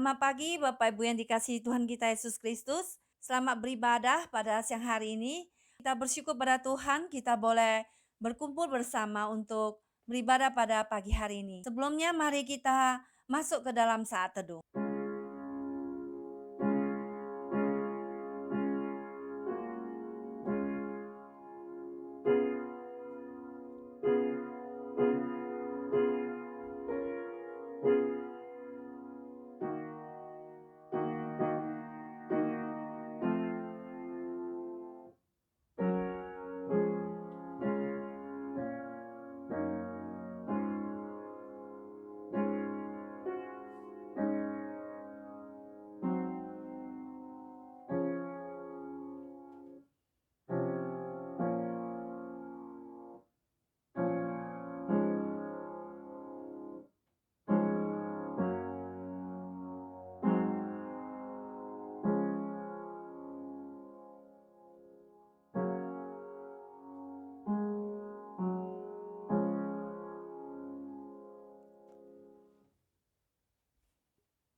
Selamat pagi Bapak Ibu yang dikasihi Tuhan kita Yesus Kristus. Selamat beribadah pada siang hari ini. Kita bersyukur pada Tuhan kita boleh berkumpul bersama untuk beribadah pada pagi hari ini. Sebelumnya mari kita masuk ke dalam saat teduh.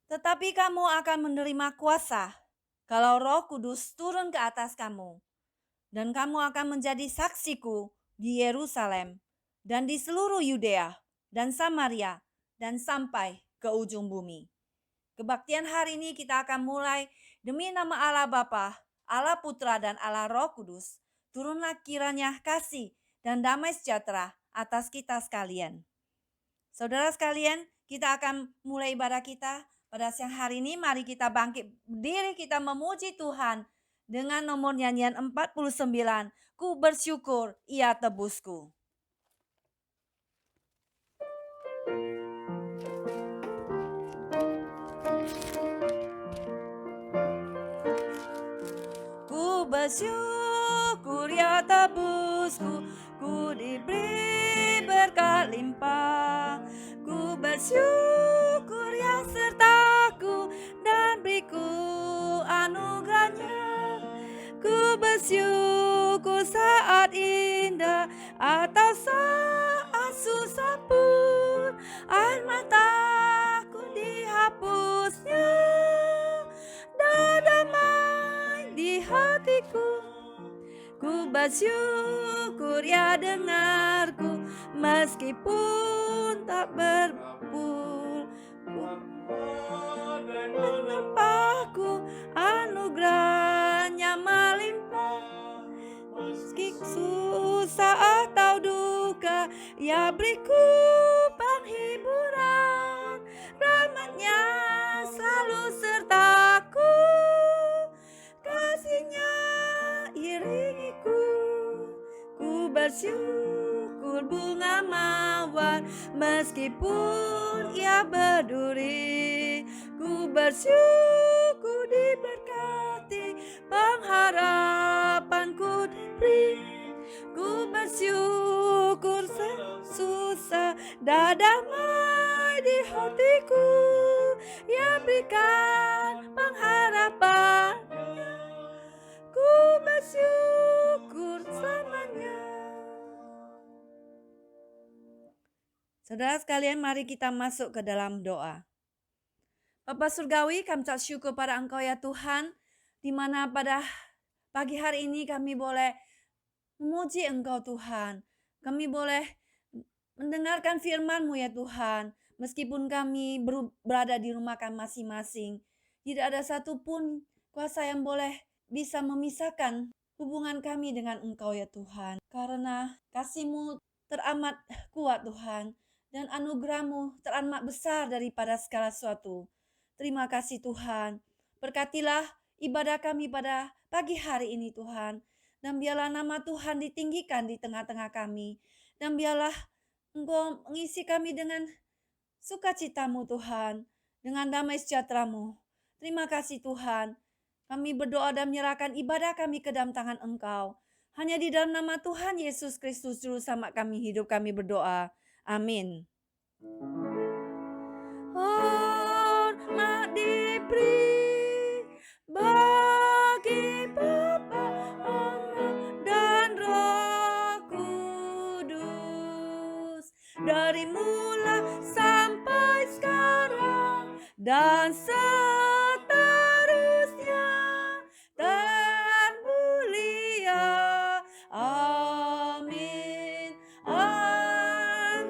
Tetapi kamu akan menerima kuasa kalau Roh Kudus turun ke atas kamu, dan kamu akan menjadi saksiku di Yerusalem dan di seluruh Yudea dan Samaria dan sampai ke ujung bumi. Kebaktian hari ini kita akan mulai demi nama Allah Bapa, Allah Putra dan Allah Roh Kudus. Turunlah kiranya kasih dan damai sejahtera atas kita sekalian. Saudara sekalian, kita akan mulai ibadah kita pada siang hari ini. Mari kita bangkit berdiri, kita memuji Tuhan dengan nomor nyanyian 49. Ku bersyukur Ia tebusku. Ku bersyukur Ia tebusku, ku diberi berkat limpah. Ku bersyukur Ia sertaku dan beriku anugerahnya. Ku bersyukur saat indah atau saat susah pun air mataku dihapusnya dan damai di hatiku. Ku bersyukur Ia dengarku meskipun tak berpul. Menempaku anugerahnya melimpah. Meski susah atau duka, Ia beriku penghiburan. Rahmat-Nya selalu sertaku, kasih-Nya iringiku. Ku bersyukur bunga mawar meskipun ia berduri. Ku bersyukur diberkati, pengharapanku diberi. Ku bersyukur susah dan damai di hatiku. Ia berikan pengharapannya. Ku bersyukur selamanya. Saudara sekalian, mari kita masuk ke dalam doa. Bapa Surgawi, kami ucap syukur pada Engkau ya Tuhan, di mana pada pagi hari ini kami boleh memuji Engkau Tuhan. Kami boleh mendengarkan firman-Mu ya Tuhan, meskipun kami berada di rumah kami masing-masing. Tidak ada satupun kuasa yang boleh bisa memisahkan hubungan kami dengan Engkau ya Tuhan. Karena kasih-Mu teramat kuat Tuhan, dan anugerah-Mu teramat besar daripada segala sesuatu. Terima kasih Tuhan. Berkatilah ibadah kami pada pagi hari ini Tuhan. Dan biarlah nama Tuhan ditinggikan di tengah-tengah kami. Dan biarlah Engkau mengisi kami dengan sukacita-Mu Tuhan. Dengan damai sejahtera-Mu. Terima kasih Tuhan. Kami berdoa dan menyerahkan ibadah kami ke dalam tangan Engkau. Hanya di dalam nama Tuhan Yesus Kristus Juru Selamat kami hidup, kami berdoa. Amin. Hormat diberi bagi Bapa, Anak dan Roh Kudus, dari mula sampai sekarang dan seterusnya termulia. Amin, amin.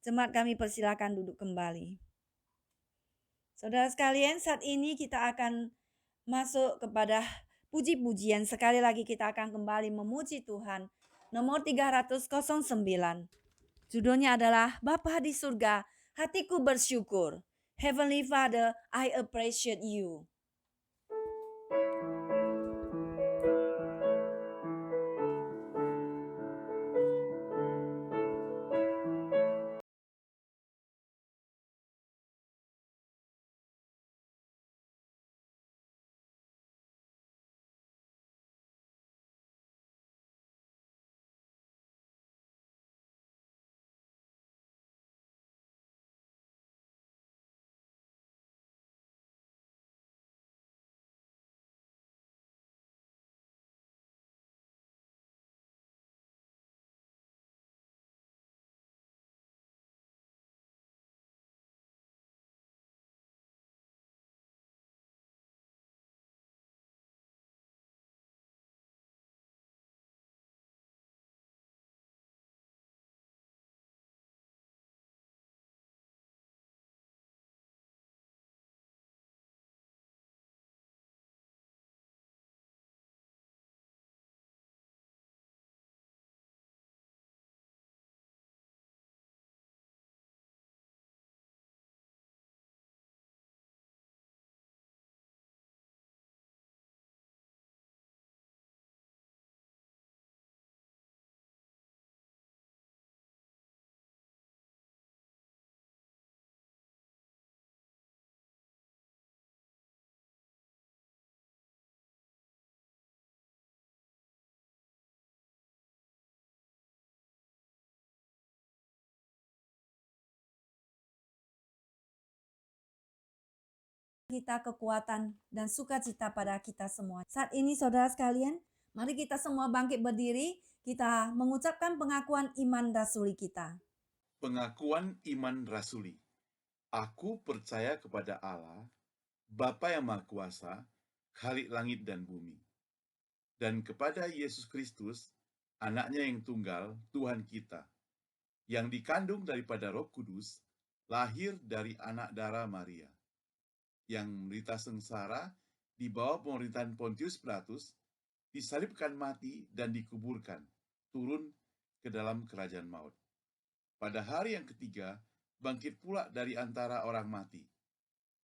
Jemaat kami persilakan duduk kembali. Saudara sekalian, saat ini kita akan masuk kepada puji-pujian. Sekali lagi kita akan kembali memuji Tuhan. Nomor 309. Judulnya adalah Bapa di surga, hatiku bersyukur. Heavenly Father, I appreciate you. Kita kekuatan dan sukacita pada kita semua. Saat ini saudara sekalian, mari kita semua bangkit berdiri, kita mengucapkan pengakuan iman rasuli kita. Pengakuan iman rasuli. Aku percaya kepada Allah, Bapa yang Maha Kuasa, Khalik langit dan bumi, dan kepada Yesus Kristus, anaknya yang tunggal, Tuhan kita, yang dikandung daripada Roh Kudus, lahir dari anak darah Maria, yang menderita sengsara di bawah pemerintahan Pontius Pilatus, disalibkan mati dan dikuburkan, turun ke dalam kerajaan maut. Pada hari yang ketiga, bangkit pula dari antara orang mati,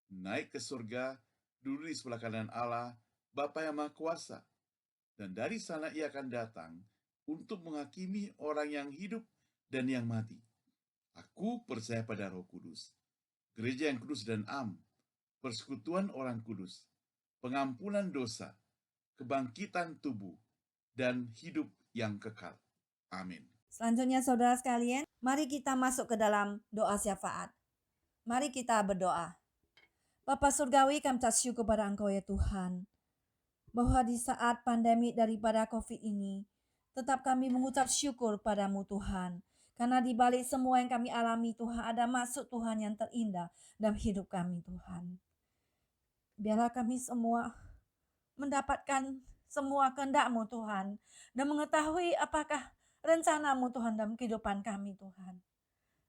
naik ke surga, duduk di sebelah kanan Allah, Bapa yang Maha Kuasa, dan dari sana ia akan datang untuk menghakimi orang yang hidup dan yang mati. Aku percaya pada Roh Kudus, gereja yang kudus dan am, persekutuan orang kudus, pengampunan dosa, kebangkitan tubuh, dan hidup yang kekal. Amin. Selanjutnya saudara sekalian, mari kita masuk ke dalam doa syafaat. Mari kita berdoa. Bapa Surgawi, kami ucap syukur kepada Engkau ya Tuhan, bahwa di saat pandemi daripada COVID ini, tetap kami mengucap syukur padamu Tuhan. Karena di balik semua yang kami alami Tuhan, ada maksud Tuhan yang terindah dalam hidup kami Tuhan. Biarlah kami semua mendapatkan semua kehendak-Mu Tuhan, dan mengetahui apakah rencana-Mu Tuhan dalam kehidupan kami Tuhan.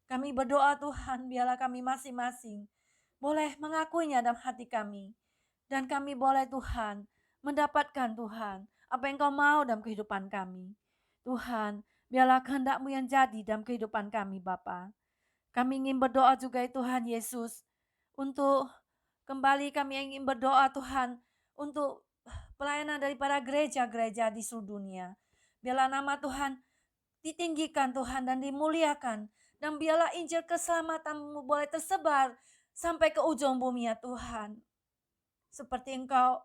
Kami berdoa Tuhan, biarlah kami masing-masing boleh mengakuinya dalam hati kami. Dan kami boleh Tuhan mendapatkan Tuhan apa yang Kau mau dalam kehidupan kami. Tuhan, biarlah kehendak-Mu yang jadi dalam kehidupan kami Bapa. Kami ingin berdoa juga Tuhan Yesus, untuk kembali kami ingin berdoa Tuhan untuk pelayanan daripada gereja-gereja di seluruh dunia. Biarlah nama Tuhan ditinggikan Tuhan dan dimuliakan. Dan biarlah Injil keselamatan-Mu boleh tersebar sampai ke ujung bumi ya Tuhan. Seperti Engkau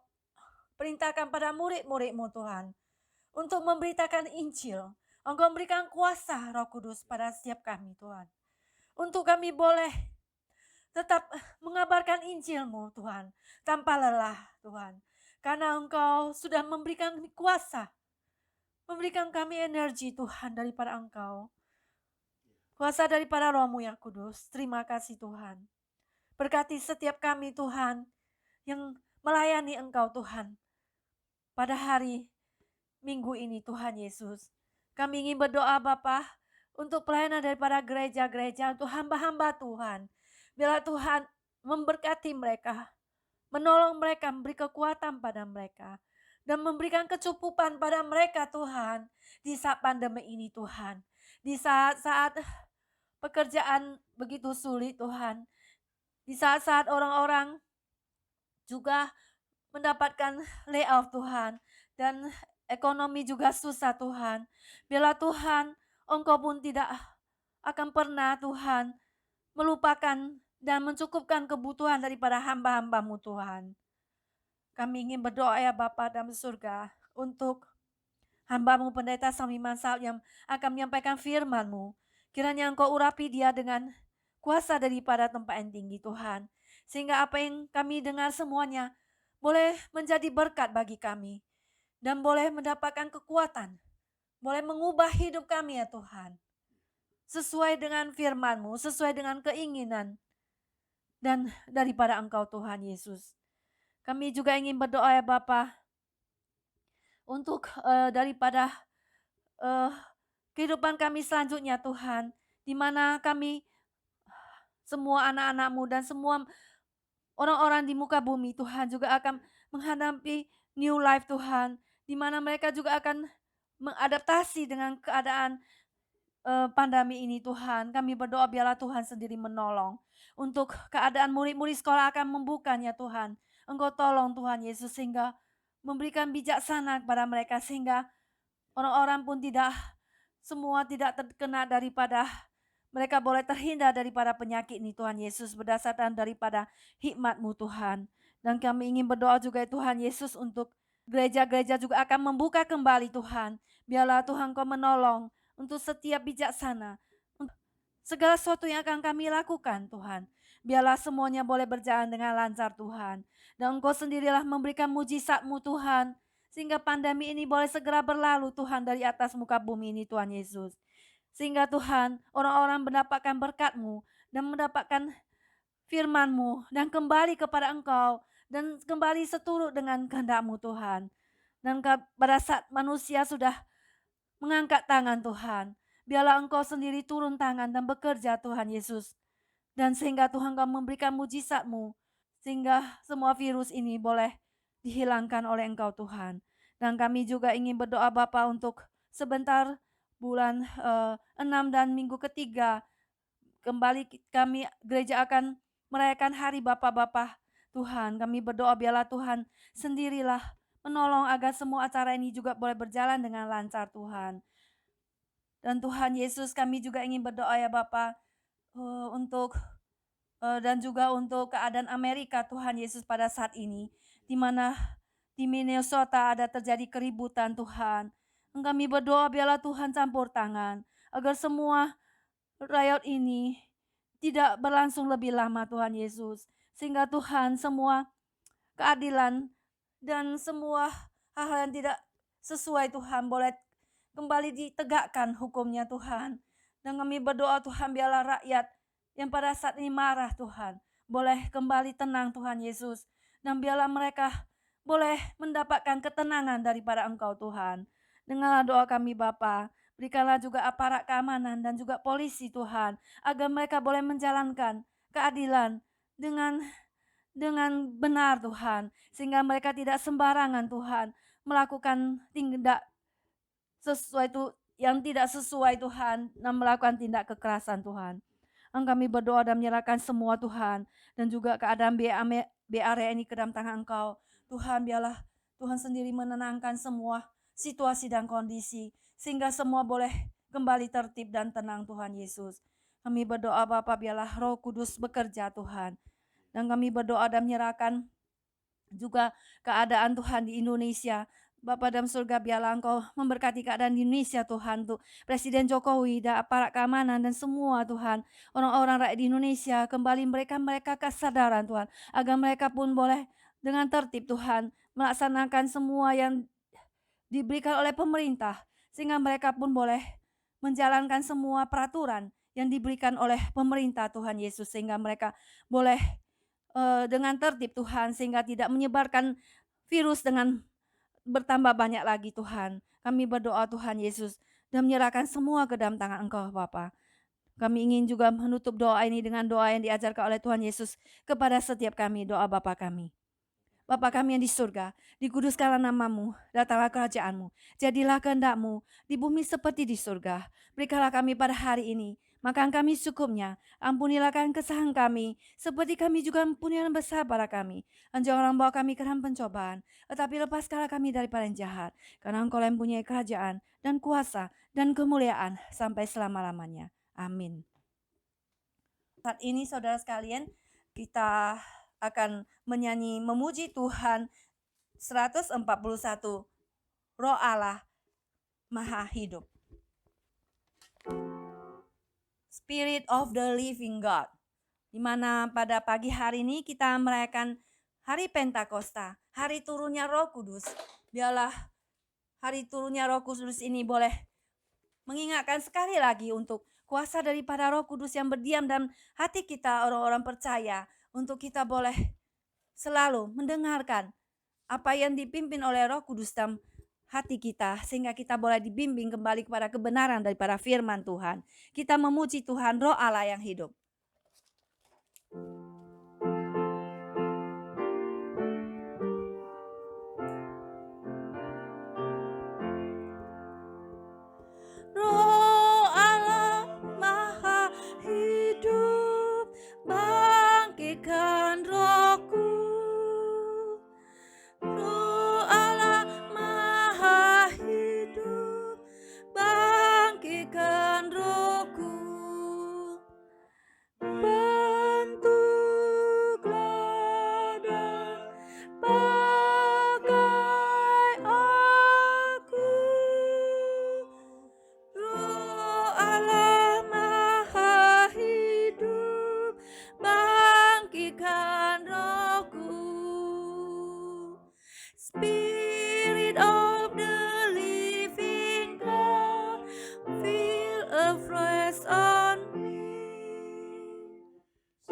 perintahkan pada murid-murid-Mu Tuhan, untuk memberitakan Injil. Engkau memberikan kuasa Roh Kudus pada setiap kami Tuhan, untuk kami boleh tetap mengabarkan Injil-Mu Tuhan, tanpa lelah Tuhan. Karena Engkau sudah memberikan kuasa, memberikan kami energi Tuhan daripada Engkau. Kuasa daripada Roh-Mu yang kudus. Terima kasih Tuhan. Berkati setiap kami Tuhan yang melayani Engkau Tuhan. Pada hari Minggu ini Tuhan Yesus. Kami ingin berdoa Bapa untuk pelayanan daripada gereja-gereja, untuk hamba-hamba Tuhan. Biarlah Tuhan memberkati mereka, menolong mereka, memberi kekuatan pada mereka. Dan memberikan kecukupan pada mereka Tuhan. Di saat pandemi ini Tuhan. Di saat-saat pekerjaan begitu sulit Tuhan. Di saat-saat orang-orang juga mendapatkan layoff Tuhan. Dan ekonomi juga susah Tuhan. Biarlah Tuhan, Engkau pun tidak akan pernah Tuhan melupakan dan mencukupkan kebutuhan daripada hamba-hamba-Mu Tuhan. Kami ingin berdoa ya Bapa dalam surga untuk hamba-Mu Pendeta Samiman Saud yang akan menyampaikan firman-Mu. Kiranya Engkau urapi dia dengan kuasa daripada tempat yang tinggi Tuhan. Sehingga apa yang kami dengar semuanya boleh menjadi berkat bagi kami. Dan boleh mendapatkan kekuatan. Boleh mengubah hidup kami ya Tuhan. Sesuai dengan firman-Mu, sesuai dengan keinginan. Dan daripada Engkau Tuhan Yesus. Kami juga ingin berdoa ya Bapa untuk daripada kehidupan kami selanjutnya Tuhan. Di mana kami semua anak-anak-Mu dan semua orang-orang di muka bumi Tuhan juga akan menghadapi new life Tuhan. Di mana mereka juga akan mengadaptasi dengan keadaan pandemi ini Tuhan. Kami berdoa biarlah Tuhan sendiri menolong. Untuk keadaan murid-murid sekolah akan membukanya Tuhan. Engkau tolong Tuhan Yesus sehingga memberikan bijaksana kepada mereka. Sehingga orang-orang pun semua tidak terkena daripada, mereka boleh terhindar daripada penyakit ini Tuhan Yesus. Berdasarkan daripada hikmat-Mu Tuhan. Dan kami ingin berdoa juga Tuhan Yesus untuk gereja-gereja juga akan membuka kembali Tuhan. Biarlah Tuhan Kau menolong untuk setiap bijaksana. Segala sesuatu yang akan kami lakukan Tuhan. Biarlah semuanya boleh berjalan dengan lancar Tuhan. Dan Engkau sendirilah memberikan mujizat-Mu Tuhan. Sehingga pandemi ini boleh segera berlalu Tuhan dari atas muka bumi ini Tuhan Yesus. Sehingga Tuhan orang-orang mendapatkan berkat-Mu. Dan mendapatkan firman-Mu. Dan kembali kepada Engkau. Dan kembali seturut dengan kehendak-Mu Tuhan. Dan pada saat manusia sudah mengangkat tangan Tuhan. Biarlah Engkau sendiri turun tangan dan bekerja Tuhan Yesus. Dan sehingga Tuhan Kau memberikan mujizat-Mu. Sehingga semua virus ini boleh dihilangkan oleh Engkau Tuhan. Dan kami juga ingin berdoa Bapa untuk sebentar bulan 6 dan minggu ketiga. Kembali kami gereja akan merayakan hari Bapa-Bapa Tuhan. Kami berdoa biarlah Tuhan sendirilah menolong agar semua acara ini juga boleh berjalan dengan lancar Tuhan. Dan Tuhan Yesus kami juga ingin berdoa ya Bapa untuk dan juga untuk keadaan Amerika Tuhan Yesus pada saat ini. Di mana di Minnesota ada terjadi keributan Tuhan. Kami berdoa biarlah Tuhan campur tangan. Agar semua riot ini tidak berlangsung lebih lama Tuhan Yesus. Sehingga Tuhan semua keadilan dan semua hal-hal yang tidak sesuai Tuhan boleh kembali ditegakkan hukumnya Tuhan. Dan kami berdoa Tuhan biarlah rakyat yang pada saat ini marah Tuhan boleh kembali tenang Tuhan Yesus. Dan biarlah mereka boleh mendapatkan ketenangan daripada Engkau Tuhan. Dengarlah doa kami Bapa. Berikanlah juga aparat keamanan dan juga polisi Tuhan. Agar mereka boleh menjalankan keadilan dengan benar Tuhan. Sehingga mereka tidak sembarangan Tuhan melakukan tindak yang tidak sesuai Tuhan dan melakukan tindak kekerasan Tuhan. Kami berdoa dan menyerahkan semua Tuhan dan juga keadaan area ini ke dalam tangan Engkau. Tuhan biarlah Tuhan sendiri menenangkan semua situasi dan kondisi sehingga semua boleh kembali tertib dan tenang Tuhan Yesus. Kami berdoa Bapa biarlah Roh Kudus bekerja Tuhan. Dan kami berdoa dan menyerahkan juga keadaan Tuhan di Indonesia. Bapa dalam surga biarlah Engkau memberkati keadaan di Indonesia Tuhan. Untuk Presiden Jokowi dan aparat keamanan dan semua Tuhan. Orang-orang rakyat di Indonesia kembali mereka kesadaran Tuhan. Agar mereka pun boleh dengan tertib Tuhan melaksanakan semua yang diberikan oleh pemerintah. Sehingga mereka pun boleh menjalankan semua peraturan yang diberikan oleh pemerintah Tuhan Yesus, sehingga mereka boleh dengan tertib Tuhan, sehingga tidak menyebarkan virus dengan bertambah banyak lagi Tuhan. Kami berdoa Tuhan Yesus dan menyerahkan semua ke dalam tangan Engkau Bapa. Kami ingin juga menutup doa ini dengan doa yang diajarkan oleh Tuhan Yesus kepada setiap kami, doa Bapa kami. Bapa kami yang di surga, dikuduskanlah namamu, datanglah kerajaanmu, jadilah kehendak-mu di bumi seperti di surga. Berikanlah kami pada hari ini makan kami secukupnya, ampunilah kesalahan kami, seperti kami juga ampuni yang besar pada kami. Dan janganlah bawa kami ke dalam pencobaan, tetapi lepaskanlah kami daripada yang jahat, karena Engkau yang mempunyai kerajaan dan kuasa dan kemuliaan sampai selama-lamanya. Amin. Saat ini saudara sekalian, kita akan menyanyi memuji Tuhan 141, Roh Allah Maha Hidup. Spirit of the Living God. Di mana pada pagi hari ini kita merayakan hari Pentakosta, hari turunnya Roh Kudus. Biarlah hari turunnya Roh Kudus ini boleh mengingatkan sekali lagi untuk kuasa daripada Roh Kudus yang berdiam dalam hati kita, orang-orang percaya, untuk kita boleh selalu mendengarkan apa yang dipimpin oleh Roh Kudus dalam hati kita, sehingga kita boleh dibimbing kembali kepada kebenaran daripada firman Tuhan. Kita memuji Tuhan, Roh Allah yang hidup. Roh Allah Maha Hidup, bangkitkan rohku. Roh Allah Maha Hidup, bangkitkan rohku. Bentuklah dan pakai aku. Roh Allah Maha Hidup, bangkitkan rohku. Spirit of the living God, feel afresh on me.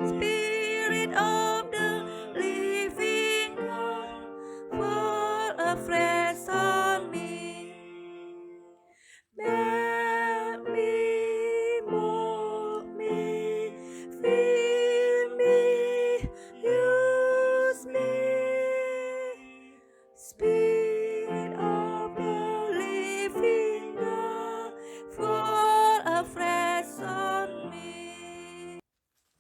Spirit of the living God, fall afresh on me. Make me, mold me, fill me, use me. Spirit of the living God, fall afresh on me.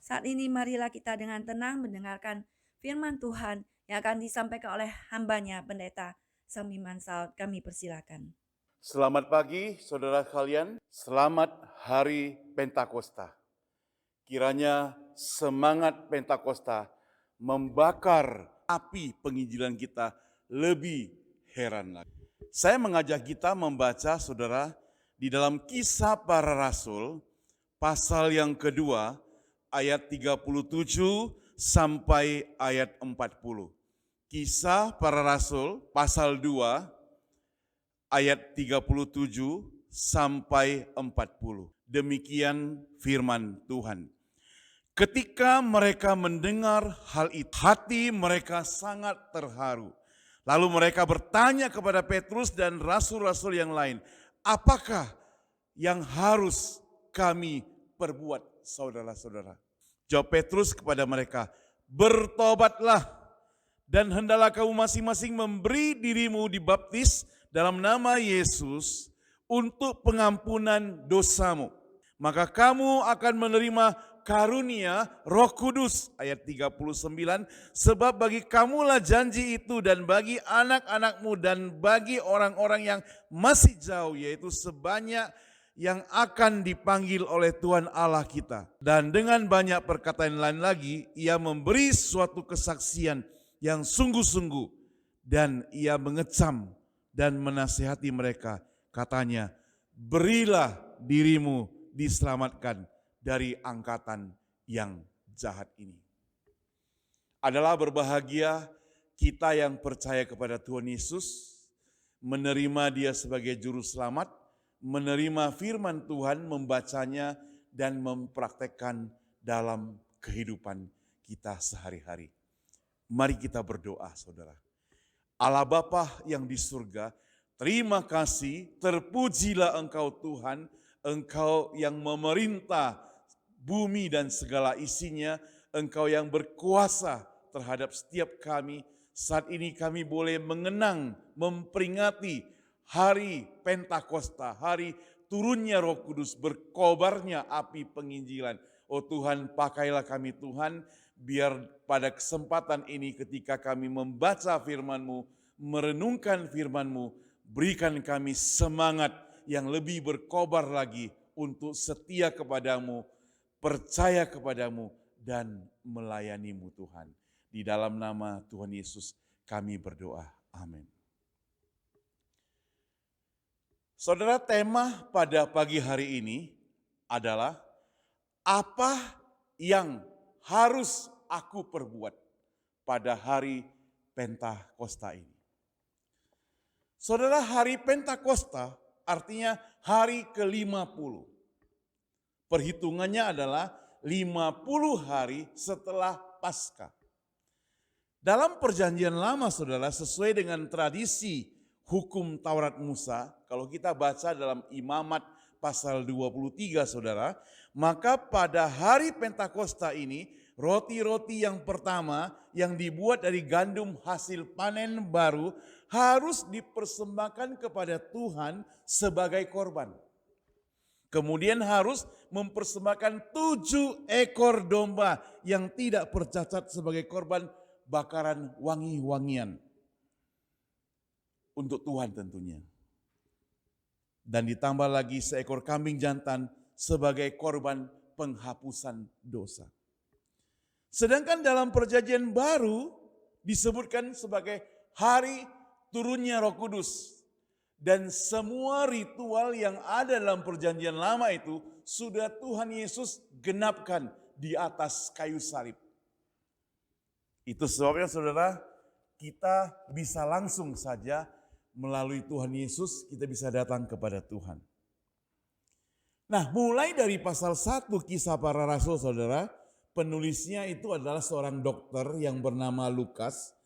Saat ini marilah kita dengan tenang mendengarkan firman Tuhan yang akan disampaikan oleh hambanya Pendeta Sami Mansal. Kami persilakan. Selamat pagi saudara sekalian, selamat hari Pentakosta. Kiranya semangat Pentakosta membakar api penginjilan kita lebih heran lagi. Saya mengajak kita membaca saudara di dalam Kisah Para Rasul pasal yang kedua ayat 37 sampai ayat 40. Kisah Para Rasul pasal 2 ayat 37 sampai 40. Demikian firman Tuhan. Ketika mereka mendengar hal itu, hati mereka sangat terharu. Lalu mereka bertanya kepada Petrus dan rasul-rasul yang lain, apakah yang harus kami perbuat, saudara-saudara? Jawab Petrus kepada mereka, bertobatlah dan hendaklah kamu masing-masing memberi dirimu dibaptis dalam nama Yesus untuk pengampunan dosamu. Maka kamu akan menerima karunia Roh Kudus. Ayat 39, sebab bagi kamulah janji itu dan bagi anak-anakmu dan bagi orang-orang yang masih jauh, yaitu sebanyak yang akan dipanggil oleh Tuhan Allah kita. Dan dengan banyak perkataan lain lagi, ia memberi suatu kesaksian yang sungguh-sungguh dan ia mengecam dan menasihati mereka. Katanya, berilah dirimu diselamatkan dari angkatan yang jahat ini. Adalah berbahagia kita yang percaya kepada Tuhan Yesus, menerima Dia sebagai juru selamat, menerima firman Tuhan, membacanya, dan mempraktekkan dalam kehidupan kita sehari-hari. Mari kita berdoa, saudara. Allah Bapa yang di surga, terima kasih, terpujilah Engkau Tuhan, Engkau yang memerintah bumi dan segala isinya, Engkau yang berkuasa terhadap setiap kami. Saat ini kami boleh mengenang, memperingati hari Pentakosta, hari turunnya Roh Kudus, berkobarnya api penginjilan. Oh Tuhan, pakailah kami Tuhan, biar pada kesempatan ini ketika kami membaca firman-Mu, merenungkan firman-Mu, berikan kami semangat yang lebih berkobar lagi untuk setia kepadamu, percaya kepadamu, dan melayani-Mu Tuhan. Di dalam nama Tuhan Yesus kami berdoa. Amin. Saudara, tema pada pagi hari ini adalah apa yang harus aku perbuat pada hari Pentakosta ini. Saudara, hari Pentakosta artinya hari ke-50. Perhitungannya adalah 50 hari setelah Paskah. Dalam perjanjian lama, saudara, sesuai dengan tradisi hukum Taurat Musa, kalau kita baca dalam Imamat pasal 23, saudara, maka pada hari Pentakosta ini, roti-roti yang pertama yang dibuat dari gandum hasil panen baru harus dipersembahkan kepada Tuhan sebagai korban. Kemudian harus mempersembahkan 7 ekor domba yang tidak bercacat sebagai korban bakaran wangi-wangian. Untuk Tuhan tentunya. Dan ditambah lagi seekor kambing jantan sebagai korban penghapusan dosa. Sedangkan dalam perjanjian baru disebutkan sebagai hari turunnya Roh Kudus. Dan semua ritual yang ada dalam perjanjian lama itu sudah Tuhan Yesus genapkan di atas kayu salib. Itu sebabnya saudara, kita bisa langsung saja melalui Tuhan Yesus kita bisa datang kepada Tuhan. Nah, mulai dari pasal 1 Kisah Para Rasul, saudara, penulisnya itu adalah seorang dokter yang bernama Lukas,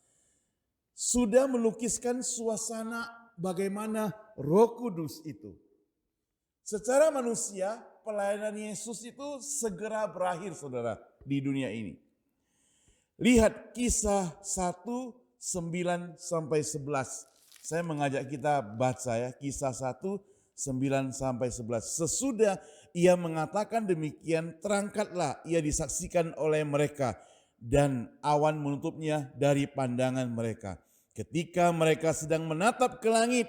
sudah melukiskan suasana bagaimana Roh Kudus itu. Secara manusia, pelayanan Yesus itu segera berakhir, saudara, di dunia ini. Lihat Kisah 1, 9-11. Saya mengajak kita baca ya, Kisah 1, 9-11. Sesudah ia mengatakan demikian, terangkatlah ia disaksikan oleh mereka dan awan menutupnya dari pandangan mereka. Ketika mereka sedang menatap ke langit,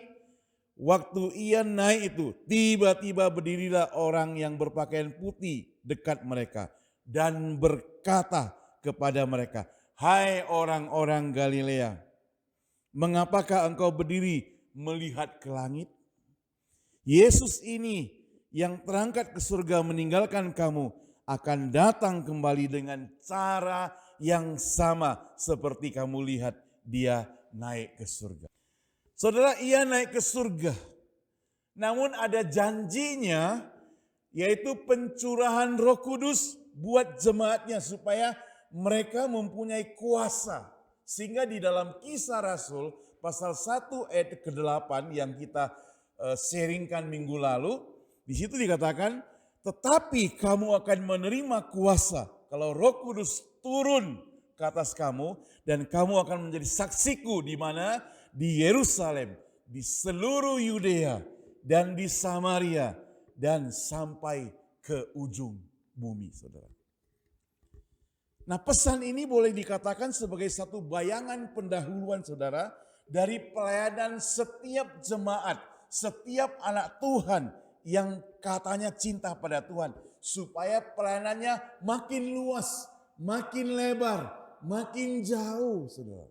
waktu ia naik itu, tiba-tiba berdirilah orang yang berpakaian putih dekat mereka dan berkata kepada mereka, "Hai orang-orang Galilea, mengapakah engkau berdiri melihat ke langit? Yesus ini yang terangkat ke surga meninggalkan kamu akan datang kembali dengan cara yang sama seperti kamu lihat dia naik ke surga." Saudara, ia naik ke surga. Namun ada janjinya, yaitu pencurahan Roh Kudus buat jemaatnya supaya mereka mempunyai kuasa. Sehingga di dalam Kisah Rasul pasal 1 ayat ke-8 yang kita sharingkan minggu lalu, di situ dikatakan, tetapi kamu akan menerima kuasa kalau Roh Kudus turun ke atas kamu dan kamu akan menjadi saksiku di mana? Di Yerusalem, di seluruh Yudea dan di Samaria dan sampai ke ujung bumi, saudara. Nah, pesan ini boleh dikatakan sebagai satu bayangan pendahuluan, saudara, dari pelayanan setiap jemaat, setiap anak Tuhan yang katanya cinta pada Tuhan, supaya pelayanannya makin luas, makin lebar, makin jauh, saudara.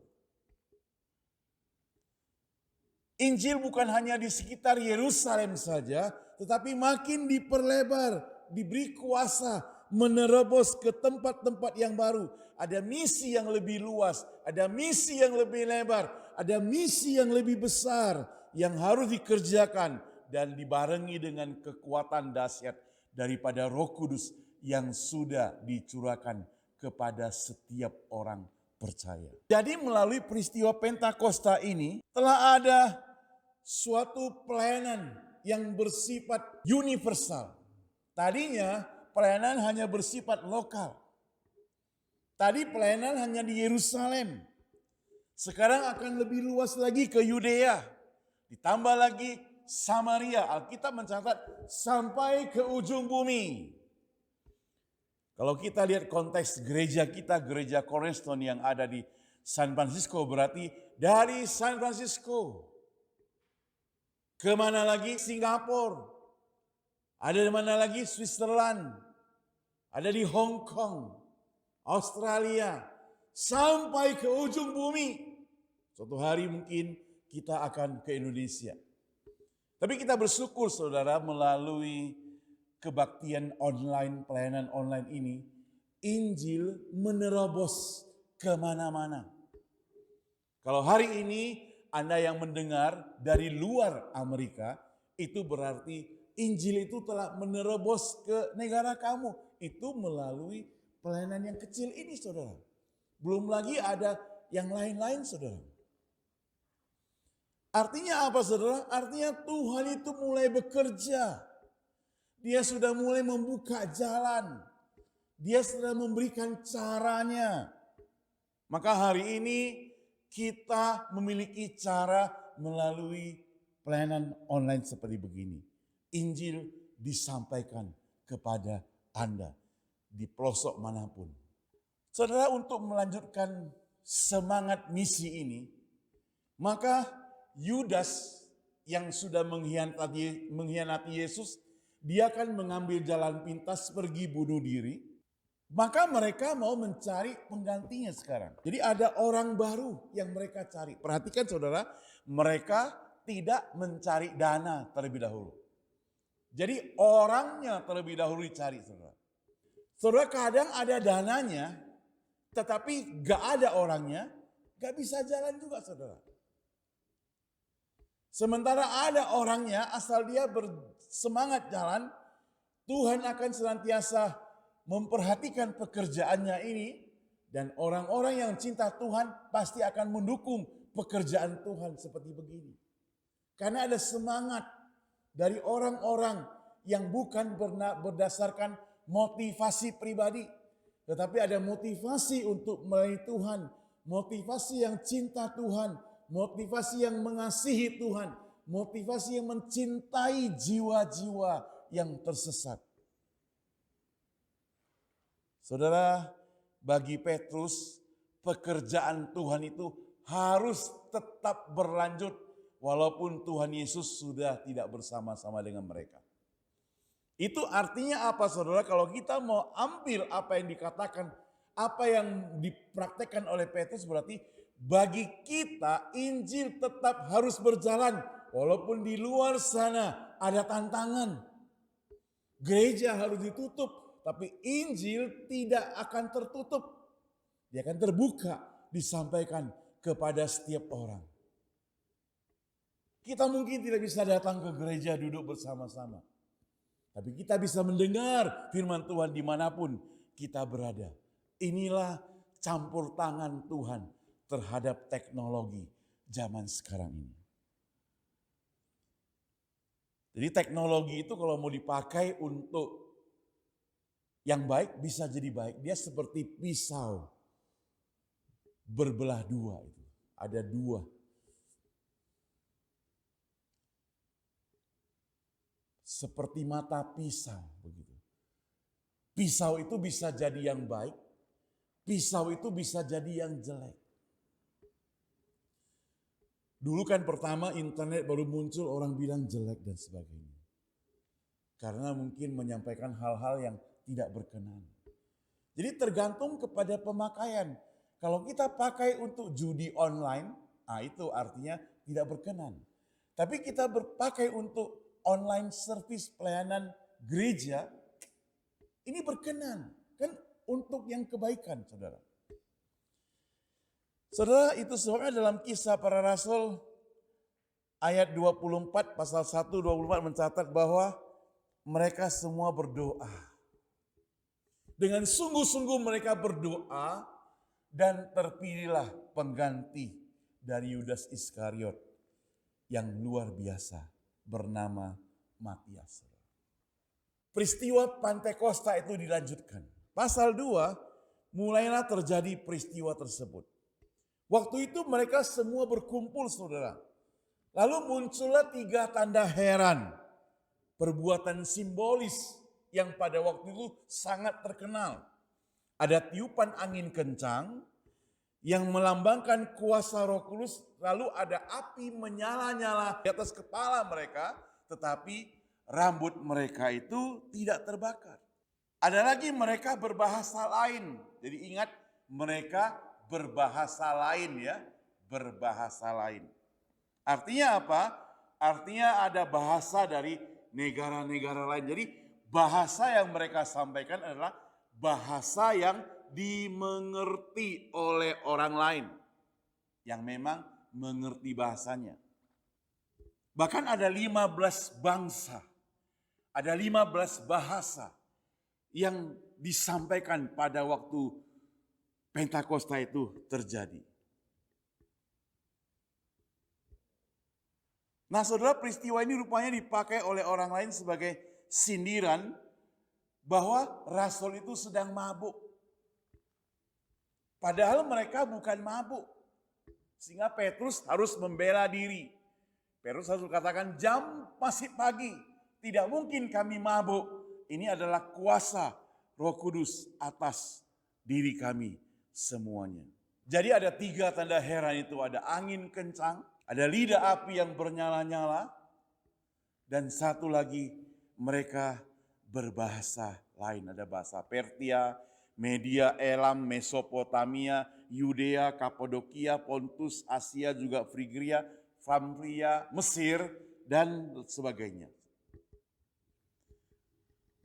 Injil bukan hanya di sekitar Yerusalem saja, tetapi makin diperlebar, diberi kuasa, menerobos ke tempat-tempat yang baru. Ada misi yang lebih luas, ada misi yang lebih lebar, ada misi yang lebih besar yang harus dikerjakan dan dibarengi dengan kekuatan dahsyat daripada Roh Kudus yang sudah dicurahkan kepada setiap orang percaya. Jadi melalui peristiwa Pentakosta ini telah ada suatu pelayanan yang bersifat universal. Tadinya pelayanan hanya bersifat lokal. Tadi pelayanan hanya di Yerusalem. Sekarang akan lebih luas lagi ke Yudea. Ditambah lagi Samaria. Alkitab mencatat sampai ke ujung bumi. Kalau kita lihat konteks gereja kita, gereja Cornerstone yang ada di San Francisco, berarti dari San Francisco kemana lagi? Singapura. Ada di mana lagi? Switzerland. Ada di Hong Kong, Australia, sampai ke ujung bumi. Suatu hari mungkin kita akan ke Indonesia. Tapi kita bersyukur saudara, melalui kebaktian online, pelayanan online ini, Injil menerobos kemana-mana. Kalau hari ini Anda yang mendengar dari luar Amerika, itu berarti Injil itu telah menerobos ke negara kamu. Itu melalui pelayanan yang kecil ini saudara. Belum lagi ada yang lain-lain saudara. Artinya apa saudara? Artinya Tuhan itu mulai bekerja. Dia sudah mulai membuka jalan. Dia sudah memberikan caranya. Maka hari ini kita memiliki cara melalui pelayanan online seperti begini. Injil disampaikan kepada Anda di pelosok manapun. Saudara, untuk melanjutkan semangat misi ini, maka Yudas yang sudah mengkhianati Yesus, dia akan mengambil jalan pintas pergi bunuh diri. Maka mereka mau mencari penggantinya sekarang. Jadi ada orang baru yang mereka cari. Perhatikan saudara, mereka tidak mencari dana terlebih dahulu. Jadi orangnya terlebih dahulu dicari saudara. Saudara, kadang ada dananya, tetapi gak ada orangnya, gak bisa jalan juga saudara. Sementara ada orangnya, asal dia bersemangat jalan, Tuhan akan senantiasa memperhatikan pekerjaannya ini, dan orang-orang yang cinta Tuhan pasti akan mendukung pekerjaan Tuhan seperti begini. Karena ada semangat dari orang-orang yang bukan berdasarkan motivasi pribadi, tetapi ada motivasi untuk melayani Tuhan, motivasi yang cinta Tuhan, motivasi yang mengasihi Tuhan, motivasi yang mencintai jiwa-jiwa yang tersesat. Saudara, bagi Petrus, pekerjaan Tuhan itu harus tetap berlanjut walaupun Tuhan Yesus sudah tidak bersama-sama dengan mereka. Itu artinya apa saudara? Kalau kita mau ambil apa yang dikatakan, apa yang dipraktekkan oleh Petrus, berarti bagi kita Injil tetap harus berjalan. Walaupun di luar sana ada tantangan. Gereja harus ditutup, tapi Injil tidak akan tertutup. Dia akan terbuka, disampaikan kepada setiap orang. Kita mungkin tidak bisa datang ke gereja duduk bersama-sama. Tapi kita bisa mendengar firman Tuhan dimanapun kita berada. Inilah campur tangan Tuhan terhadap teknologi zaman sekarang ini. Jadi teknologi itu kalau mau dipakai untuk yang baik bisa jadi baik. Dia seperti pisau berbelah dua itu. Ada dua. Seperti mata pisau begitu. Pisau itu bisa jadi yang baik, pisau itu bisa jadi yang jelek. Dulu kan pertama internet baru muncul, orang bilang jelek dan sebagainya. Karena mungkin menyampaikan hal-hal yang tidak berkenan. Jadi tergantung kepada pemakaian. Kalau kita pakai untuk judi online, itu artinya tidak berkenan. Tapi kita berpakai untuk online service pelayanan gereja, ini berkenan. Kan untuk yang kebaikan saudara. Saudara, itu sebabnya dalam Kisah Para Rasul ayat 24, pasal 1, 24 mencatat bahwa mereka semua berdoa. Dengan sungguh-sungguh mereka berdoa dan terpilihlah pengganti dari Yudas Iskariot yang luar biasa bernama Matias. Peristiwa Pantekosta itu dilanjutkan. Pasal 2 mulailah terjadi peristiwa tersebut. Waktu itu mereka semua berkumpul, saudara. Lalu muncullah 3 tanda heran. Perbuatan simbolis yang pada waktu itu sangat terkenal. Ada tiupan angin kencang yang melambangkan kuasa Roh Kudus. Lalu ada api menyala-nyala di atas kepala mereka. Tetapi rambut mereka itu tidak terbakar. Ada lagi mereka berbahasa lain. Jadi ingat, mereka berbahasa lain ya. Berbahasa lain. Artinya apa? Artinya ada bahasa dari negara-negara lain. Jadi bahasa yang mereka sampaikan adalah bahasa yang dimengerti oleh orang lain. Yang memang mengerti bahasanya. Bahkan ada 15 bangsa. Ada 15 bahasa yang disampaikan pada waktu Pentakosta itu terjadi. Nah, saudara, peristiwa ini rupanya dipakai oleh orang lain sebagai sindiran bahwa rasul itu sedang mabuk. Padahal mereka bukan mabuk. Sehingga Petrus harus membela diri. Petrus harus katakan, jam masih pagi. Tidak mungkin kami mabuk. Ini adalah kuasa Roh Kudus atas diri kami semuanya. Jadi ada 3 tanda heran itu. Ada angin kencang. Ada lidah api yang bernyala-nyala. Dan satu lagi, mereka berbahasa lain. Ada bahasa Persia, Media, Elam, Mesopotamia, Yudea, Kapadokia, Pontus, Asia, juga Frigria, Famria, Mesir, dan sebagainya.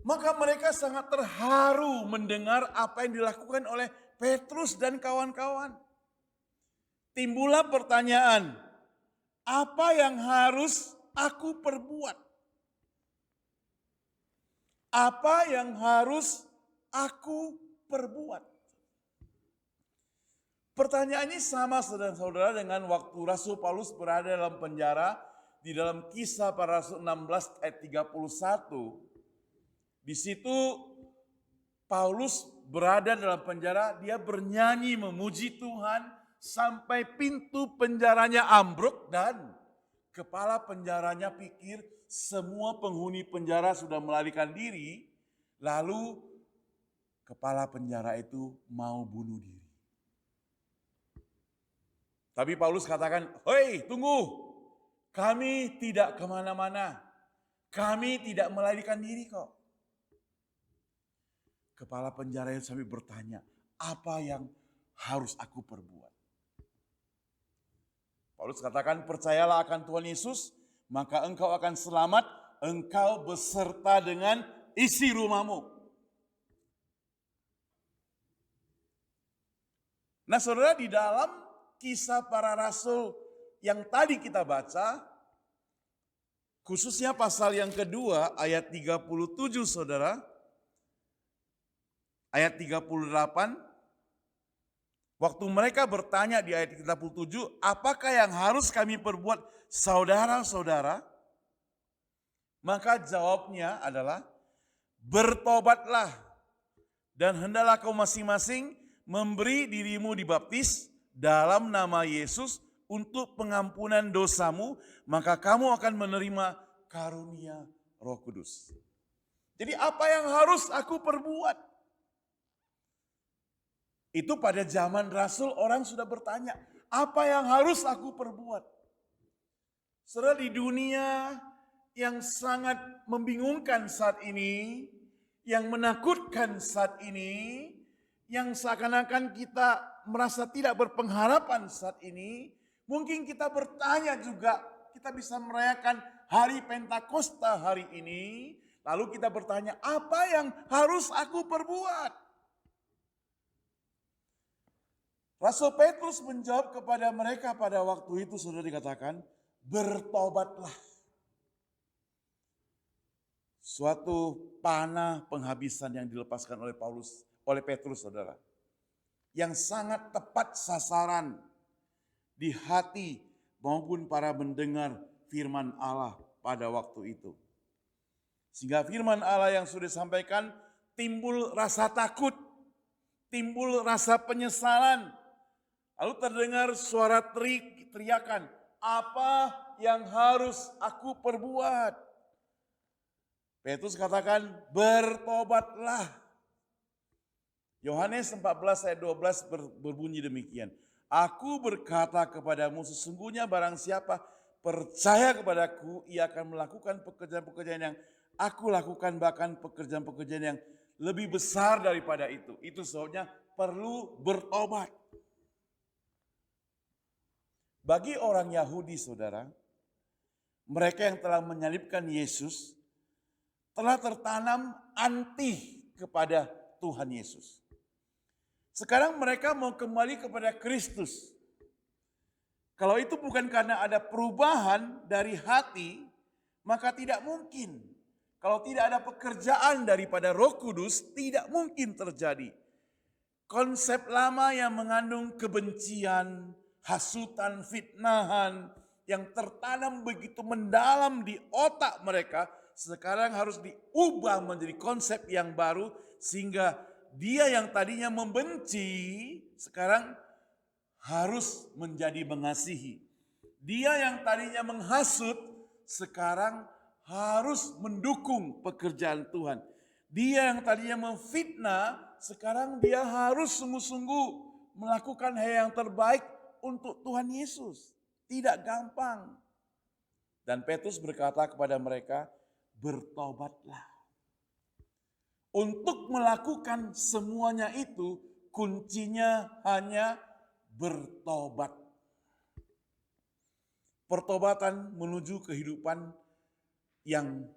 Maka mereka sangat terharu mendengar apa yang dilakukan oleh Petrus dan kawan-kawan. Timbullah pertanyaan, apa yang harus aku perbuat? Apa yang harus aku perbuat? Pertanyaan ini sama saudara-saudara dengan waktu Rasul Paulus berada dalam penjara di dalam Kisah Para Rasul 16 ayat 31. Di situ Paulus berada dalam penjara, dia bernyanyi memuji Tuhan sampai pintu penjaranya ambruk dan kepala penjaranya pikir semua penghuni penjara sudah melarikan diri, lalu kepala penjara itu mau bunuh diri. Tapi Paulus katakan, hei tunggu, kami tidak kemana-mana, kami tidak melarikan diri kok. Kepala penjara itu sampai bertanya, apa yang harus aku perbuat? Paulus katakan, percayalah akan Tuhan Yesus, maka engkau akan selamat, engkau beserta dengan isi rumahmu. Nah saudara, di dalam Kisah Para Rasul yang tadi kita baca, khususnya pasal yang kedua ayat 37 saudara, ayat 38, waktu mereka bertanya di ayat 37, apakah yang harus kami perbuat saudara-saudara? Maka jawabnya adalah, bertobatlah dan hendaklah kau masing-masing memberi dirimu dibaptis dalam nama Yesus untuk pengampunan dosamu, maka kamu akan menerima karunia Roh Kudus. Jadi apa yang harus aku perbuat? Itu pada zaman Rasul orang sudah bertanya, apa yang harus aku perbuat? Saudara, di dunia yang sangat membingungkan saat ini, yang menakutkan saat ini, yang seakan-akan kita merasa tidak berpengharapan saat ini, mungkin kita bertanya juga, kita bisa merayakan hari Pentakosta hari ini, lalu kita bertanya, apa yang harus aku perbuat? Rasul Petrus menjawab kepada mereka pada waktu itu, sudah dikatakan, bertobatlah. Suatu panah penghabisan yang dilepaskan oleh Petrus, saudara. Yang sangat tepat sasaran di hati maupun para mendengar firman Allah pada waktu itu. Sehingga firman Allah yang sudah disampaikan timbul rasa takut, timbul rasa penyesalan. Lalu terdengar suara teriakan, apa yang harus aku perbuat? Petrus katakan, bertobatlah. Yohanes 14 ayat 12 berbunyi demikian. Aku berkata kepadamu, sesungguhnya barang siapa percaya kepadaku, ia akan melakukan pekerjaan-pekerjaan yang aku lakukan, bahkan pekerjaan-pekerjaan yang lebih besar daripada itu. Itu sebabnya perlu bertobat. Bagi orang Yahudi, saudara, mereka yang telah menyalibkan Yesus, telah tertanam anti kepada Tuhan Yesus. Sekarang mereka mau kembali kepada Kristus. Kalau itu bukan karena ada perubahan dari hati, maka tidak mungkin. Kalau tidak ada pekerjaan daripada Roh Kudus, tidak mungkin terjadi. Konsep lama yang mengandung kebencian, hasutan, fitnahan, yang tertanam begitu mendalam di otak mereka, sekarang harus diubah menjadi konsep yang baru, sehingga dia yang tadinya membenci, sekarang harus menjadi mengasihi. Dia yang tadinya menghasut, sekarang harus mendukung pekerjaan Tuhan. Dia yang tadinya memfitnah, sekarang dia harus sungguh-sungguh melakukan hal yang terbaik untuk Tuhan Yesus. Tidak gampang. Dan Petrus berkata kepada mereka, bertobatlah. Untuk melakukan semuanya itu, kuncinya hanya bertobat. Pertobatan menuju kehidupan yang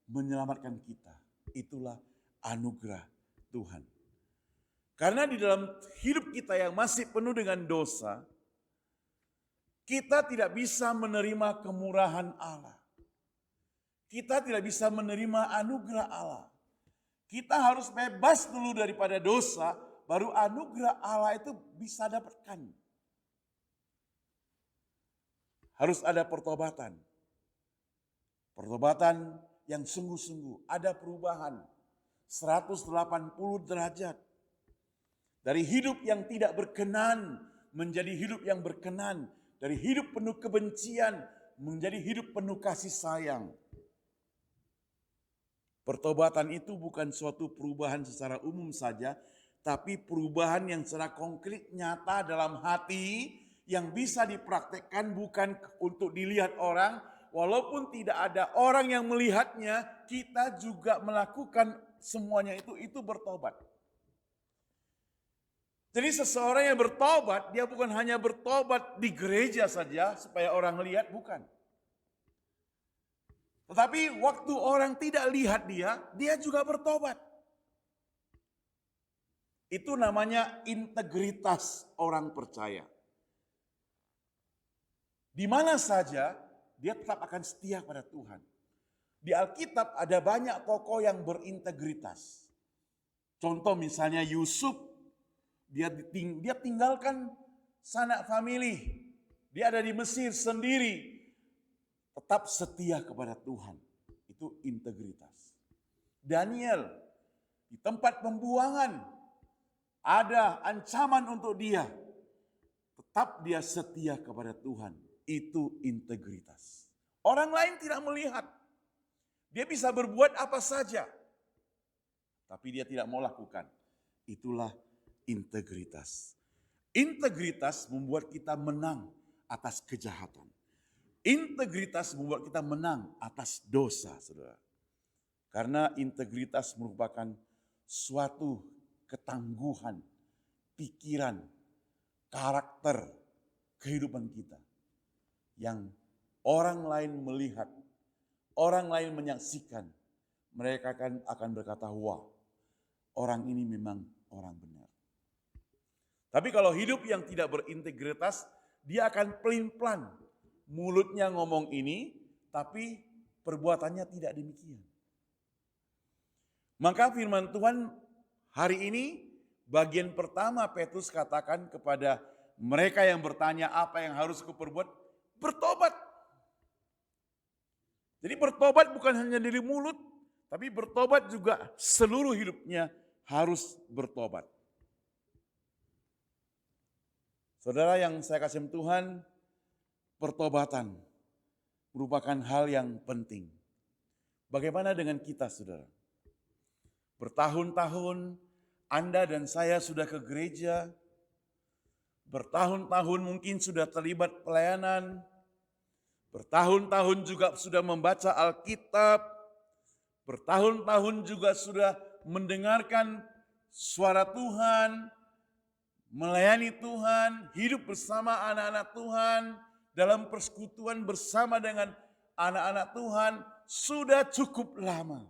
menyelamatkan kita. Itulah anugerah Tuhan. Karena di dalam hidup kita yang masih penuh dengan dosa, kita tidak bisa menerima kemurahan Allah. Kita tidak bisa menerima anugerah Allah. Kita harus bebas dulu daripada dosa, baru anugerah Allah itu bisa dapatkan. Harus ada pertobatan. Pertobatan yang sungguh-sungguh, ada perubahan 180 derajat. Dari hidup yang tidak berkenan menjadi hidup yang berkenan. Dari hidup penuh kebencian menjadi hidup penuh kasih sayang. Pertobatan itu bukan suatu perubahan secara umum saja, tapi perubahan yang secara konkret nyata dalam hati yang bisa dipraktekkan bukan untuk dilihat orang. Walaupun tidak ada orang yang melihatnya, kita juga melakukan semuanya itu bertobat. Jadi seseorang yang bertobat, dia bukan hanya bertobat di gereja saja supaya orang lihat, bukan. Tetapi waktu orang tidak lihat dia juga bertobat. Itu namanya integritas orang percaya. Di mana saja dia tetap akan setia pada Tuhan. Di Alkitab ada banyak tokoh yang berintegritas. Contoh misalnya Yusuf, dia tinggalkan sanak famili. Dia ada di Mesir sendiri. Tetap setia kepada Tuhan. Itu integritas. Daniel, di tempat pembuangan, ada ancaman untuk dia. Tetap dia setia kepada Tuhan. Itu integritas. Orang lain tidak melihat. Dia bisa berbuat apa saja. Tapi dia tidak mau lakukan. Itulah integritas. Integritas membuat kita menang atas kejahatan. Integritas membuat kita menang atas dosa, saudara. Karena integritas merupakan suatu ketangguhan, pikiran, karakter, kehidupan kita. Yang orang lain melihat, orang lain menyaksikan, mereka akan berkata, wah, orang ini memang orang benar. Tapi kalau hidup yang tidak berintegritas, dia akan pelin-pelan. mulutnya ngomong ini, tapi perbuatannya tidak demikian. Maka firman Tuhan hari ini bagian pertama Petrus katakan kepada mereka yang bertanya apa yang harus kuperbuat, bertobat. Jadi bertobat bukan hanya dari mulut, tapi bertobat juga seluruh hidupnya harus bertobat. Saudara yang saya kasih Tuhan, pertobatan merupakan hal yang penting. Bagaimana dengan kita, saudara? Bertahun-tahun Anda dan saya sudah ke gereja, bertahun-tahun mungkin sudah terlibat pelayanan, bertahun-tahun juga sudah membaca Alkitab, bertahun-tahun juga sudah mendengarkan suara Tuhan, melayani Tuhan, hidup bersama anak-anak Tuhan, dalam persekutuan bersama dengan anak-anak Tuhan, sudah cukup lama.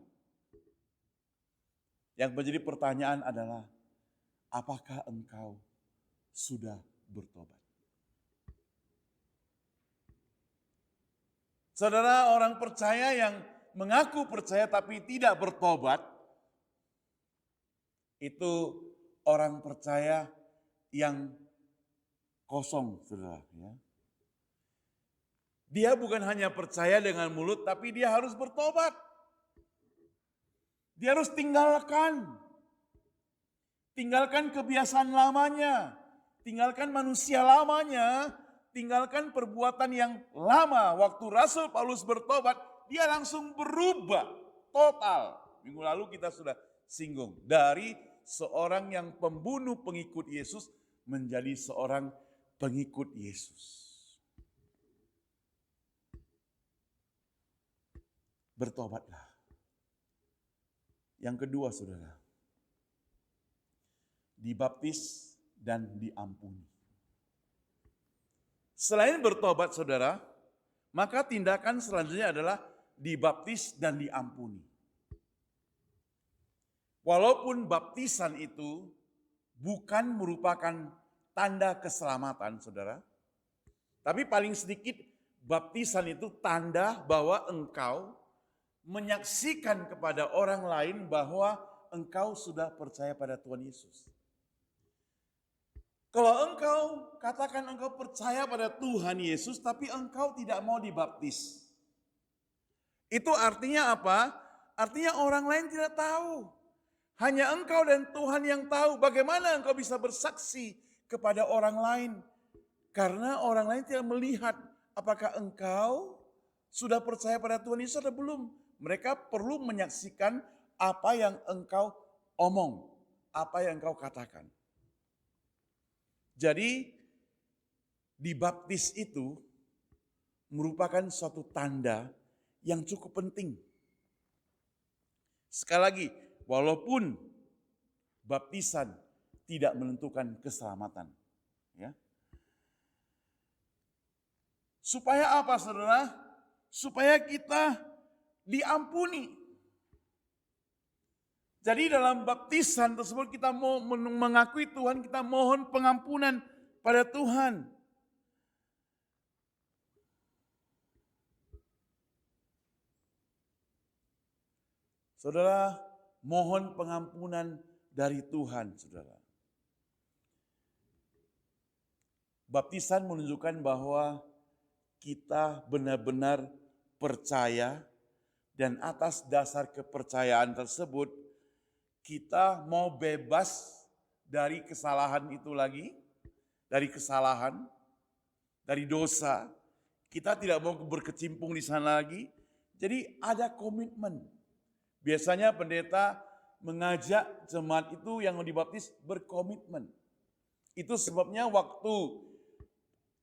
Yang menjadi pertanyaan adalah, apakah engkau sudah bertobat? Saudara, orang percaya yang mengaku percaya tapi tidak bertobat, itu orang percaya yang kosong, saudara. Ya. Dia bukan hanya percaya dengan mulut, tapi dia harus bertobat. Dia harus tinggalkan kebiasaan lamanya, tinggalkan manusia lamanya, tinggalkan perbuatan yang lama. Waktu Rasul Paulus bertobat, dia langsung berubah total. Minggu lalu kita sudah singgung, dari seorang yang pembunuh pengikut Yesus menjadi seorang pengikut Yesus. Bertobatlah. Yang kedua, saudara, dibaptis dan diampuni. Selain bertobat, saudara, maka tindakan selanjutnya adalah dibaptis dan diampuni. Walaupun baptisan itu bukan merupakan tanda keselamatan, saudara, tapi paling sedikit baptisan itu tanda bahwa engkau menyaksikan kepada orang lain bahwa engkau sudah percaya pada Tuhan Yesus. Kalau engkau katakan engkau percaya pada Tuhan Yesus tapi engkau tidak mau dibaptis, itu artinya apa? Artinya orang lain tidak tahu. Hanya engkau dan Tuhan yang tahu. Bagaimana engkau bisa bersaksi kepada orang lain? Karena orang lain tidak melihat apakah engkau sudah percaya pada Tuhan Yesus atau belum. Mereka perlu menyaksikan apa yang engkau omong, apa yang engkau katakan. Jadi dibaptis itu merupakan suatu tanda yang cukup penting. Sekali lagi, walaupun baptisan tidak menentukan keselamatan. Ya. Supaya apa, saudara? Supaya kita diampuni. Jadi dalam baptisan tersebut kita mau mengakui Tuhan, kita mohon pengampunan pada Tuhan. Saudara, mohon pengampunan dari Tuhan, saudara. Baptisan menunjukkan bahwa kita benar-benar percaya, dan atas dasar kepercayaan tersebut kita mau bebas dari kesalahan itu lagi, dari kesalahan, dari dosa. Kita tidak mau berkecimpung di sana lagi. Jadi ada komitmen. Biasanya pendeta mengajak jemaat itu yang dibaptis berkomitmen. Itu sebabnya waktu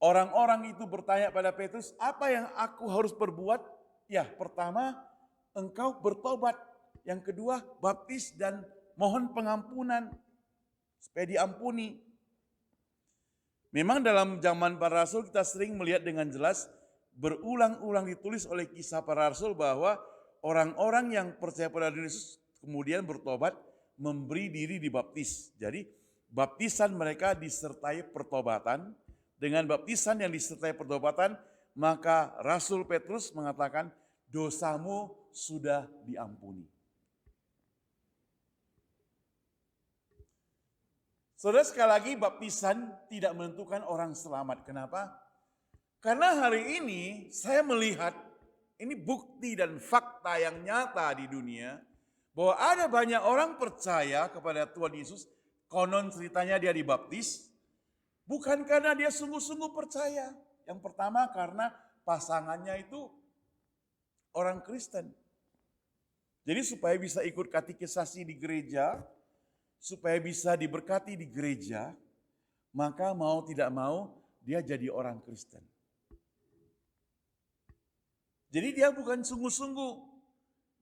orang-orang itu bertanya pada Petrus, apa yang aku harus perbuat? Ya, pertama engkau bertobat. Yang kedua baptis dan mohon pengampunan supaya diampuni. Memang dalam zaman para rasul kita sering melihat dengan jelas berulang-ulang ditulis oleh kisah para rasul bahwa orang-orang yang percaya pada Yesus kemudian bertobat memberi diri dibaptis. Jadi baptisan mereka disertai pertobatan. Dengan baptisan yang disertai pertobatan maka Rasul Petrus mengatakan dosamu sudah diampuni. Saudara, sekali lagi baptisan tidak menentukan orang selamat. Kenapa? Karena hari ini saya melihat ini bukti dan fakta yang nyata di dunia bahwa ada banyak orang percaya kepada Tuhan Yesus, konon ceritanya dia dibaptis bukan karena dia sungguh-sungguh percaya. Yang pertama karena pasangannya itu orang Kristen. Jadi supaya bisa ikut katekisasi di gereja, supaya bisa diberkati di gereja, maka mau tidak mau dia jadi orang Kristen. Jadi dia bukan sungguh-sungguh,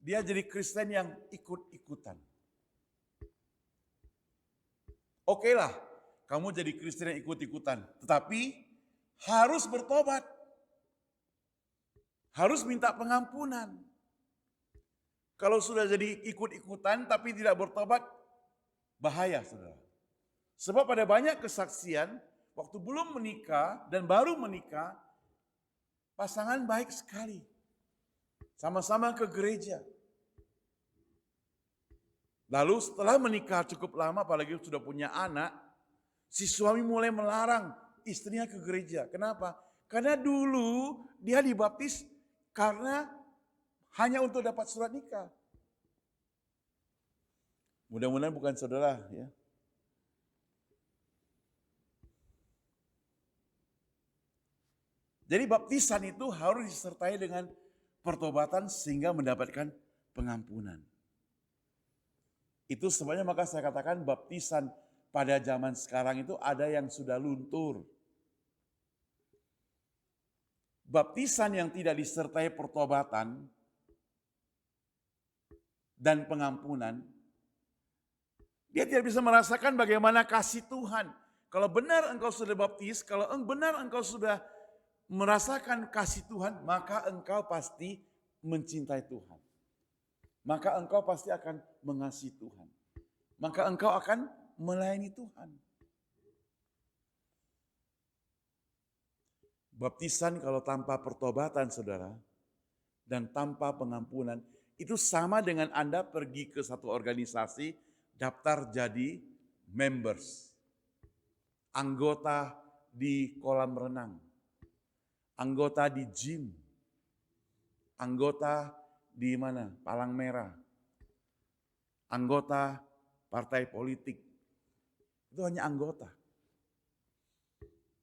dia jadi Kristen yang ikut-ikutan. Oke lah, kamu jadi Kristen yang ikut-ikutan, tetapi harus bertobat. Harus minta pengampunan. Kalau sudah jadi ikut-ikutan tapi tidak bertobat, bahaya, saudara. Sebab ada banyak kesaksian, waktu belum menikah dan baru menikah, pasangan baik sekali. Sama-sama ke gereja. Lalu setelah menikah cukup lama, apalagi sudah punya anak, si suami mulai melarang istrinya ke gereja. Kenapa? Karena dulu dia dibaptis karena hanya untuk dapat surat nikah. Mudah-mudahan bukan saudara ya. Jadi baptisan itu harus disertai dengan pertobatan sehingga mendapatkan pengampunan. Itu sebenarnya maka saya katakan baptisan pada zaman sekarang itu ada yang sudah luntur. Baptisan yang tidak disertai pertobatan dan pengampunan, dia tidak bisa merasakan bagaimana kasih Tuhan. Kalau benar engkau sudah baptis, kalau benar engkau sudah merasakan kasih Tuhan, maka engkau pasti mencintai Tuhan. Maka engkau pasti akan mengasihi Tuhan. Maka engkau akan melayani Tuhan. Baptisan kalau tanpa pertobatan, saudara, dan tanpa pengampunan, itu sama dengan Anda pergi ke satu organisasi, daftar jadi members, anggota di kolam renang, anggota di gym, anggota di mana? Palang Merah, anggota partai politik. Itu hanya anggota.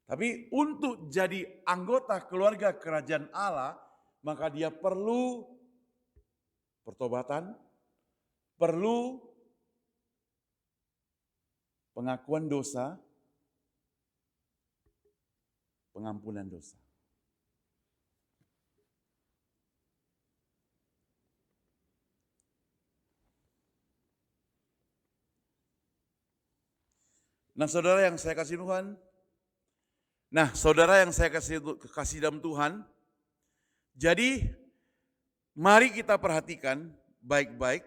Tapi untuk jadi anggota keluarga kerajaan Allah, maka dia perlu pertobatan, perlu pengakuan dosa, pengampunan dosa. Nah, saudara yang saya kasih Tuhan, saudara yang saya kasih dalam Tuhan, jadi mari kita perhatikan baik-baik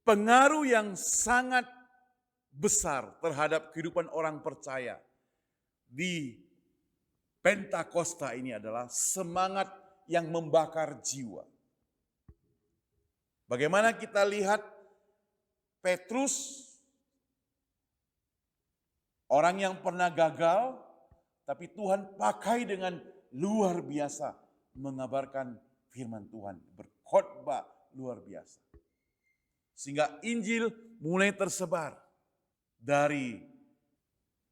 pengaruh yang sangat besar terhadap kehidupan orang percaya di Pentakosta ini adalah semangat yang membakar jiwa. Bagaimana kita lihat Petrus, orang yang pernah gagal, tapi Tuhan pakai dengan luar biasa mengabarkan firman Tuhan, berkhotbah luar biasa. Sehingga Injil mulai tersebar dari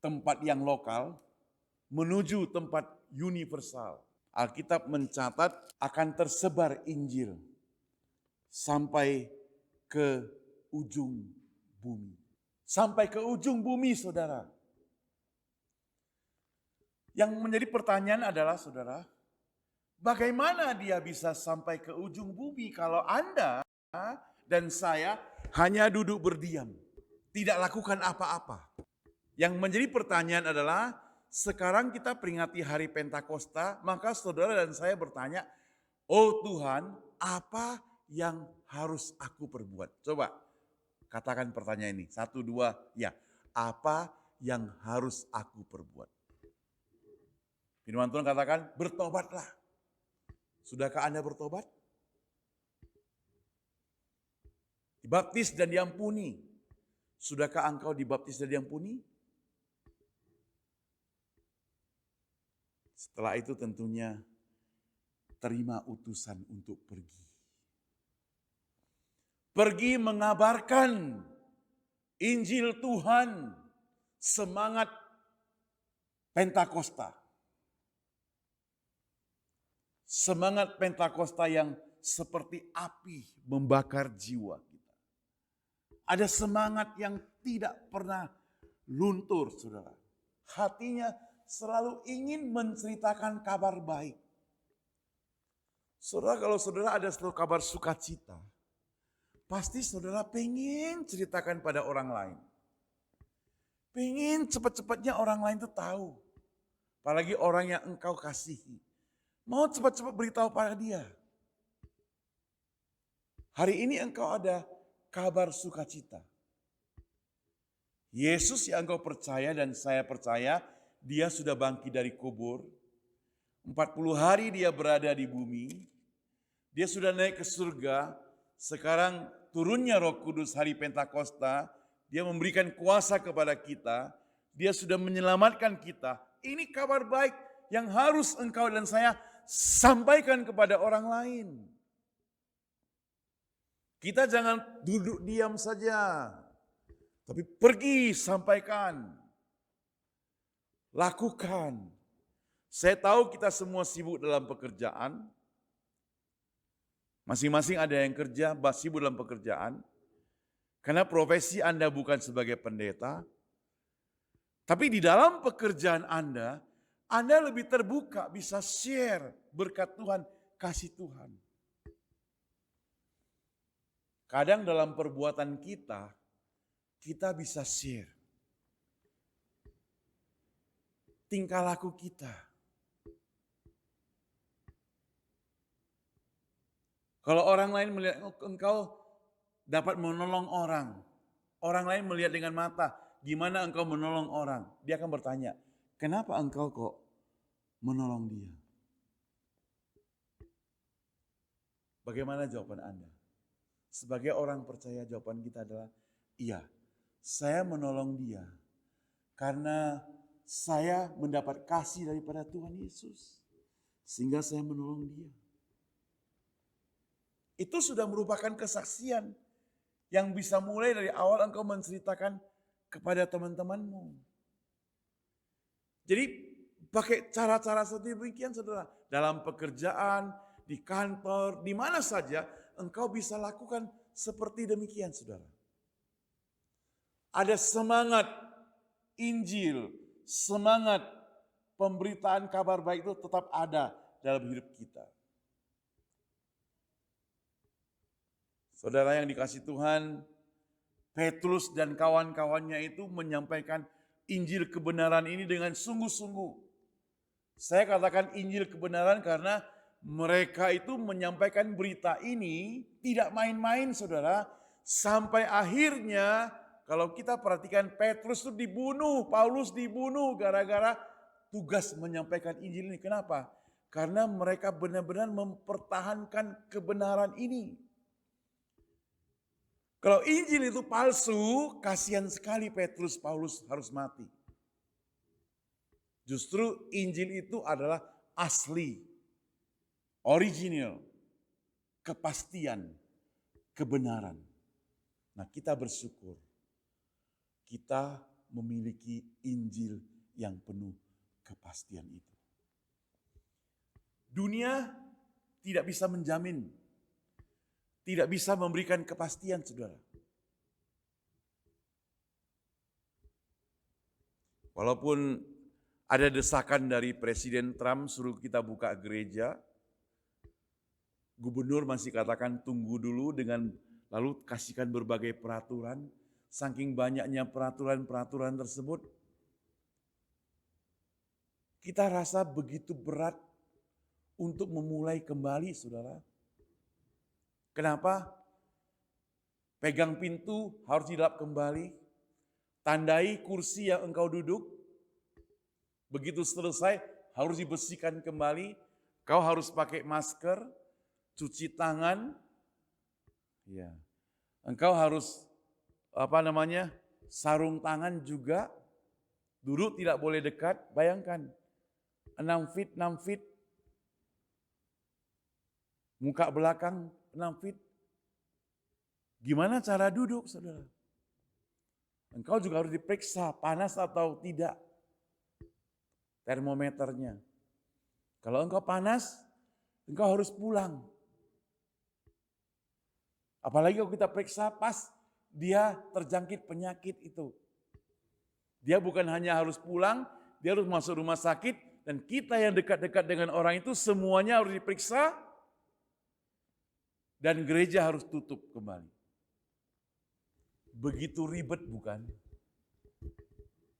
tempat yang lokal menuju tempat universal. Alkitab mencatat akan tersebar Injil sampai ke ujung bumi. Sampai ke ujung bumi, saudara. Yang menjadi pertanyaan adalah, saudara, bagaimana dia bisa sampai ke ujung bumi kalau Anda dan saya hanya duduk berdiam, tidak lakukan apa-apa? Yang menjadi pertanyaan adalah, sekarang kita peringati hari Pentakosta, maka saudara dan saya bertanya, oh Tuhan, apa yang harus aku perbuat? Coba katakan pertanyaan ini, 1, 2, ya. Apa yang harus aku perbuat? Firman Tuhan katakan, bertobatlah. Sudahkah Anda bertobat? Dibaptis dan diampuni. Sudahkah engkau dibaptis dan diampuni? Setelah itu tentunya terima utusan untuk pergi. Pergi mengabarkan Injil Tuhan, semangat Pentakosta. Semangat Pentakosta yang seperti api membakar jiwa kita. Ada semangat yang tidak pernah luntur, saudara. Hatinya selalu ingin menceritakan kabar baik. Saudara, kalau saudara ada satu kabar sukacita, pasti saudara pengen ceritakan pada orang lain. Pengen cepat-cepatnya orang lain itu tahu. Apalagi orang yang engkau kasihi. Mau cepat-cepat beritahu pada dia. Hari ini engkau ada kabar sukacita. Yesus yang engkau percaya dan saya percaya, dia sudah bangkit dari kubur. 40 hari dia berada di bumi. Dia sudah naik ke surga. Sekarang turunnya Roh Kudus hari Pentakosta. Dia memberikan kuasa kepada kita. Dia sudah menyelamatkan kita. Ini kabar baik yang harus engkau dan saya sampaikan kepada orang lain. Kita jangan duduk diam saja. Tapi pergi sampaikan. Lakukan. Saya tahu kita semua sibuk dalam pekerjaan. Masing-masing ada yang kerja, sibuk dalam pekerjaan. Karena profesi Anda bukan sebagai pendeta. Tapi di dalam pekerjaan Anda lebih terbuka, bisa share berkat Tuhan, kasih Tuhan. Kadang dalam perbuatan kita bisa share. Tingkah laku kita. Kalau orang lain melihat engkau dapat menolong orang lain melihat dengan mata, gimana engkau menolong orang? Dia akan bertanya, kenapa engkau kok menolong dia? Bagaimana jawaban Anda? Sebagai orang percaya jawaban kita adalah, iya, saya menolong dia karena saya mendapat kasih daripada Tuhan Yesus. Sehingga saya menolong dia. Itu sudah merupakan kesaksian yang bisa mulai dari awal engkau menceritakan kepada teman-temanmu. Jadi pakai cara-cara seperti demikian, saudara. Dalam pekerjaan, di kantor, di mana saja engkau bisa lakukan seperti demikian, saudara. Ada semangat Injil, semangat pemberitaan kabar baik itu tetap ada dalam hidup kita. Saudara yang dikasihi Tuhan, Petrus dan kawan-kawannya itu menyampaikan Injil kebenaran ini dengan sungguh-sungguh. Saya katakan Injil kebenaran karena mereka itu menyampaikan berita ini tidak main-main, saudara. Sampai akhirnya kalau kita perhatikan Petrus itu dibunuh, Paulus dibunuh gara-gara tugas menyampaikan Injil ini. Kenapa? Karena mereka benar-benar mempertahankan kebenaran ini. Kalau Injil itu palsu, kasihan sekali Petrus, Paulus harus mati. Justru Injil itu adalah asli, original, kepastian, kebenaran. Nah, kita bersyukur. Kita memiliki Injil yang penuh kepastian itu. Dunia tidak bisa menjamin, tidak bisa memberikan kepastian, saudara. Walaupun ada desakan dari Presiden Trump suruh kita buka gereja, gubernur masih katakan tunggu dulu dengan lalu kasihkan berbagai peraturan. Saking banyaknya peraturan-peraturan tersebut, kita rasa begitu berat untuk memulai kembali, saudara. Kenapa? Pegang pintu harus dilap kembali, tandai kursi yang engkau duduk, begitu selesai harus dibersihkan kembali, kau harus pakai masker, cuci tangan, ya. Engkau harus sarung tangan juga, duduk tidak boleh dekat, bayangkan 6 feet, muka belakang 6 feet. Gimana cara duduk, saudara? Engkau juga harus diperiksa panas atau tidak termometernya. Kalau engkau panas, engkau harus pulang. Apalagi kalau kita periksa pas dia terjangkit penyakit itu. Dia bukan hanya harus pulang, dia harus masuk rumah sakit, dan kita yang dekat-dekat dengan orang itu semuanya harus diperiksa, dan gereja harus tutup kembali. Begitu ribet bukan?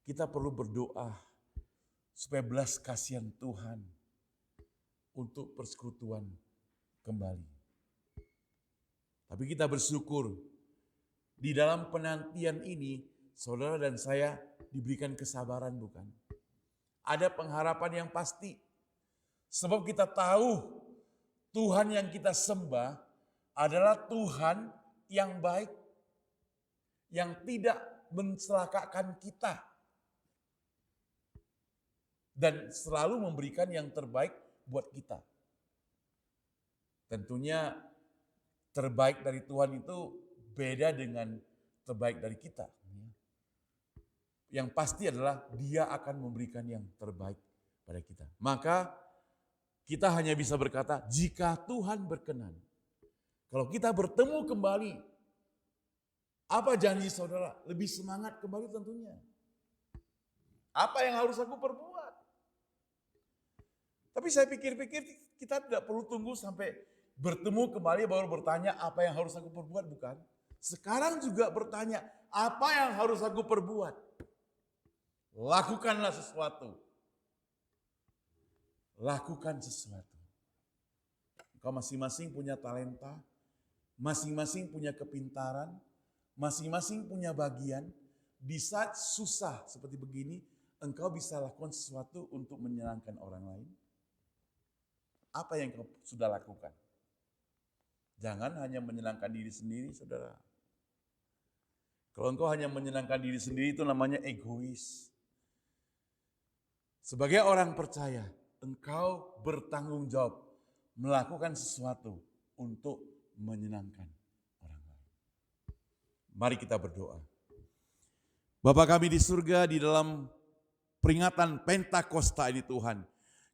Kita perlu berdoa supaya belas kasihan Tuhan untuk persekutuan kembali. Tapi kita bersyukur di dalam penantian ini saudara dan saya diberikan kesabaran bukan? Ada pengharapan yang pasti. Sebab kita tahu Tuhan yang kita sembah adalah Tuhan yang baik, yang tidak mencelakakan kita, dan selalu memberikan yang terbaik buat kita. Tentunya terbaik dari Tuhan itu beda dengan terbaik dari kita. Yang pasti adalah Dia akan memberikan yang terbaik pada kita. Maka kita hanya bisa berkata, jika Tuhan berkenan. Kalau kita bertemu kembali, apa janji saudara? Lebih semangat kembali tentunya. Apa yang harus aku perbuat? Tapi saya pikir-pikir kita tidak perlu tunggu sampai bertemu kembali baru bertanya apa yang harus aku perbuat, bukan? Sekarang juga bertanya, apa yang harus aku perbuat? Lakukanlah sesuatu. Lakukan sesuatu. Kau masing-masing punya talenta, masing-masing punya kepintaran, masing-masing punya bagian. Di saat susah seperti begini, engkau bisa lakukan sesuatu untuk menyenangkan orang lain. Apa yang kau sudah lakukan? Jangan hanya menyenangkan diri sendiri, saudara. Kalau engkau hanya menyenangkan diri sendiri itu namanya egois. Sebagai orang percaya, engkau bertanggung jawab melakukan sesuatu untuk menyenangkan orang lain. Mari kita berdoa. Bapa kami di surga, di dalam peringatan Pentakosta ini Tuhan,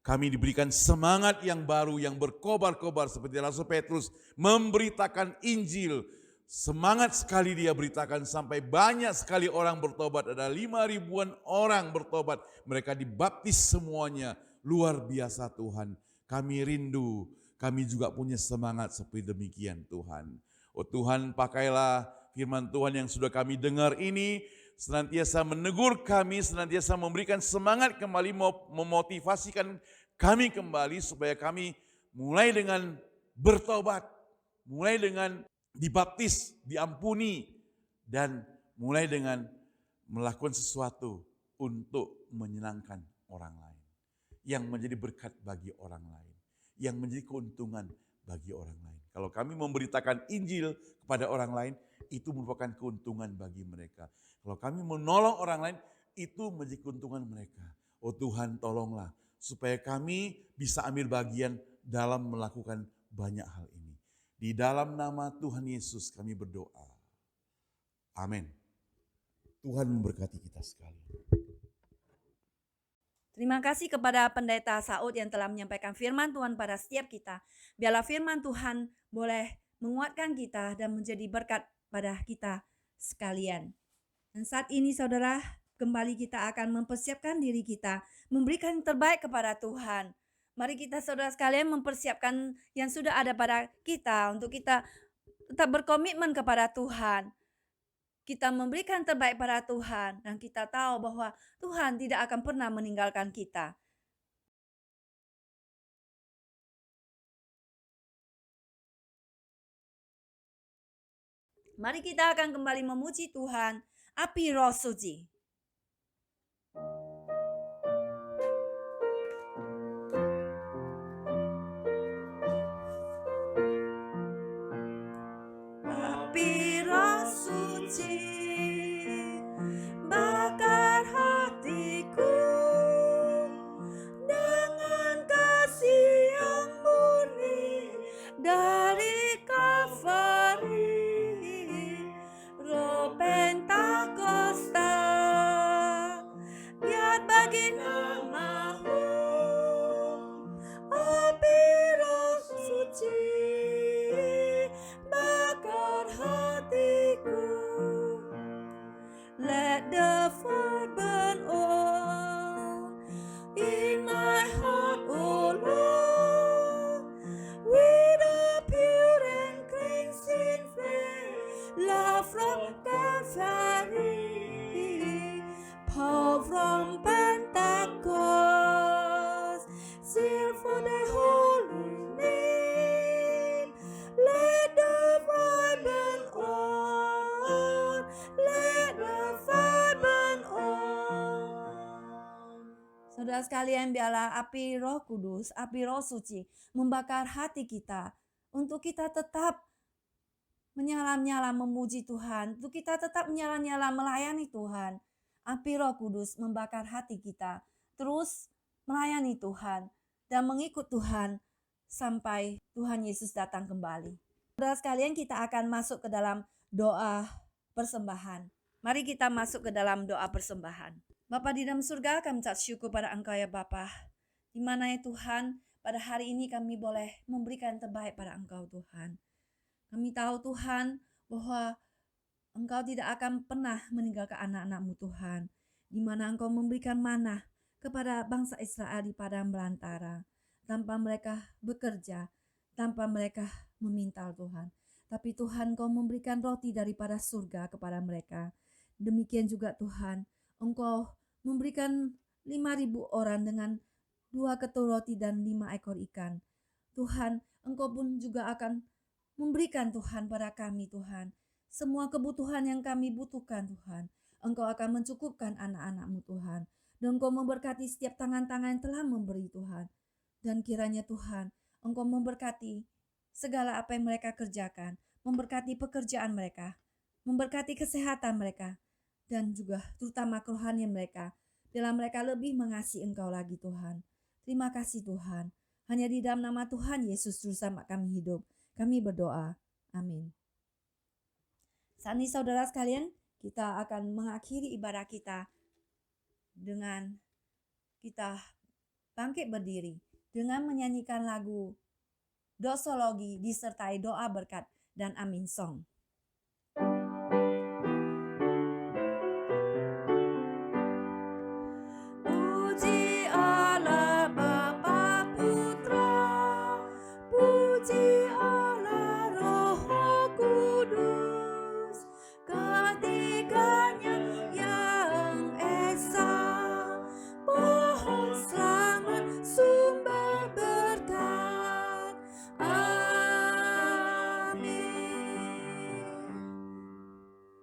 kami diberikan semangat yang baru, yang berkobar-kobar seperti Rasul Petrus memberitakan Injil. Semangat sekali dia beritakan sampai banyak sekali orang bertobat. Ada 5.000-an orang bertobat. Mereka dibaptis semuanya. Luar biasa Tuhan. Kami rindu, kami juga punya semangat seperti demikian Tuhan. Oh Tuhan, pakailah firman Tuhan yang sudah kami dengar ini, senantiasa menegur kami, senantiasa memberikan semangat kembali, memotivasikan kami kembali supaya kami mulai dengan bertobat, mulai dengan dibaptis, diampuni, dan mulai dengan melakukan sesuatu untuk menyenangkan orang lain. Yang menjadi berkat bagi orang lain. Yang menjadi keuntungan bagi orang lain. Kalau kami memberitakan Injil kepada orang lain, itu merupakan keuntungan bagi mereka. Kalau kami menolong orang lain, itu menjadi keuntungan mereka. Oh Tuhan, tolonglah supaya kami bisa ambil bagian dalam melakukan banyak hal ini. Di dalam nama Tuhan Yesus kami berdoa. Amin. Tuhan memberkati kita sekali. Terima kasih kepada Pendeta Saud yang telah menyampaikan firman Tuhan pada setiap kita. Biarlah firman Tuhan boleh menguatkan kita dan menjadi berkat pada kita sekalian. Dan saat ini saudara, kembali kita akan mempersiapkan diri kita, memberikan yang terbaik kepada Tuhan. Mari kita saudara sekalian mempersiapkan yang sudah ada pada kita untuk kita tetap berkomitmen kepada Tuhan. Kita memberikan terbaik pada Tuhan dan kita tahu bahwa Tuhan tidak akan pernah meninggalkan kita. Mari kita akan kembali memuji Tuhan, api Roh Suci. suci, bakar hatiku dengan kasih yang murni dari Kalvari. Roh Pentakosta, giat bagi namamu, api roh suci, bakar hatiku. Let the fire burn on in my heart, O Lord, with a pure and cleansing flame, love from Calvary, power from Pentecost, seal for the holy name. Let the fire burn on, let the fire burn on. Saudara sekalian, biarlah api Roh Kudus, api Roh Suci membakar hati kita untuk kita tetap menyala-nyala memuji Tuhan, untuk kita tetap menyala-nyala melayani Tuhan. Api Roh Kudus membakar hati kita terus melayani Tuhan dan mengikut Tuhan sampai Tuhan Yesus datang kembali. Saudara sekalian, kita akan masuk ke dalam doa persembahan. Mari kita masuk ke dalam doa persembahan. Bapa di dalam surga, kami ucap syukur pada Engkau ya Bapa, di mana ya Tuhan, pada hari ini kami boleh memberikan terbaik pada Engkau Tuhan. Kami tahu Tuhan bahwa Engkau tidak akan pernah meninggalkan anak-anak-Mu Tuhan, di mana Engkau memberikan manah kepada bangsa Israel di padang belantara, tanpa mereka bekerja, tanpa mereka memintal Tuhan. Tapi Tuhan, Engkau memberikan roti daripada surga kepada mereka. Demikian juga Tuhan, Engkau memberikan 5.000 orang dengan 2 ketul roti dan 5 ekor ikan. Tuhan, Engkau pun juga akan memberikan Tuhan pada kami Tuhan, semua kebutuhan yang kami butuhkan Tuhan. Engkau akan mencukupkan anak-anak-Mu Tuhan. Dan Engkau memberkati setiap tangan-tangan yang telah memberi Tuhan. Dan kiranya Tuhan, Engkau memberkati segala apa yang mereka kerjakan. Memberkati pekerjaan mereka. Memberkati kesehatan mereka. Dan juga terutama kerohanian mereka. Bila mereka lebih mengasihi Engkau lagi Tuhan. Terima kasih Tuhan. Hanya di dalam nama Tuhan Yesus Juru Selamat kami hidup. Kami berdoa. Amin. Saat ini saudara sekalian, kita akan mengakhiri ibadah kita dengan kita bangkit berdiri dengan menyanyikan lagu doksologi disertai doa berkat dan amin song. Puji Allah Bapa Putra, puji Allah Roh Kudus, ketiganya yang esa, pohon selamat sumber berkat. Amin.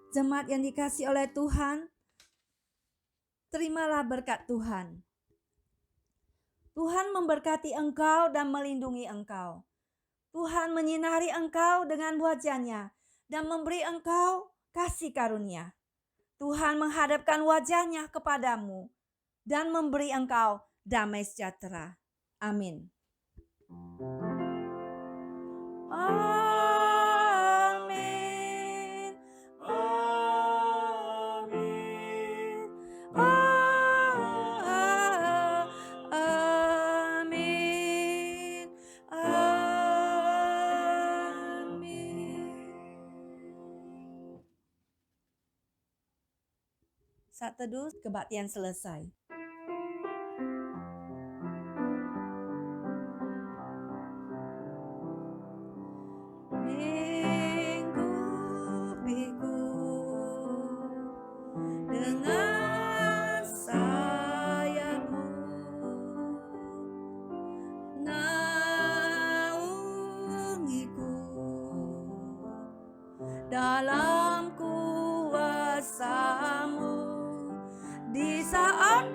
Jemaat yang dikasihi oleh Tuhan, terimalah berkat Tuhan. Tuhan memberkati engkau dan melindungi engkau. Tuhan menyinari engkau dengan wajah-Nya dan memberi engkau kasih karunia. Tuhan menghadapkan wajah-Nya kepadamu dan memberi engkau damai sejahtera. Amin. Amin. Saat teduh kebaktian selesai. Mengikupiku dengan sayapmu, naungiku dalam kuasa-Mu. Di saat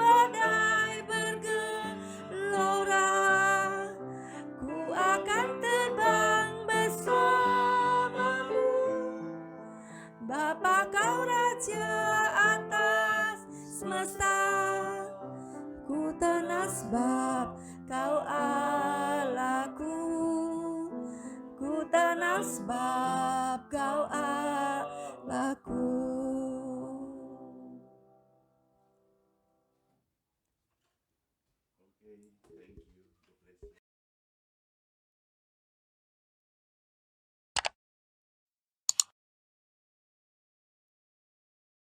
sebab Kau Allahku. Ku tenang sebab Kau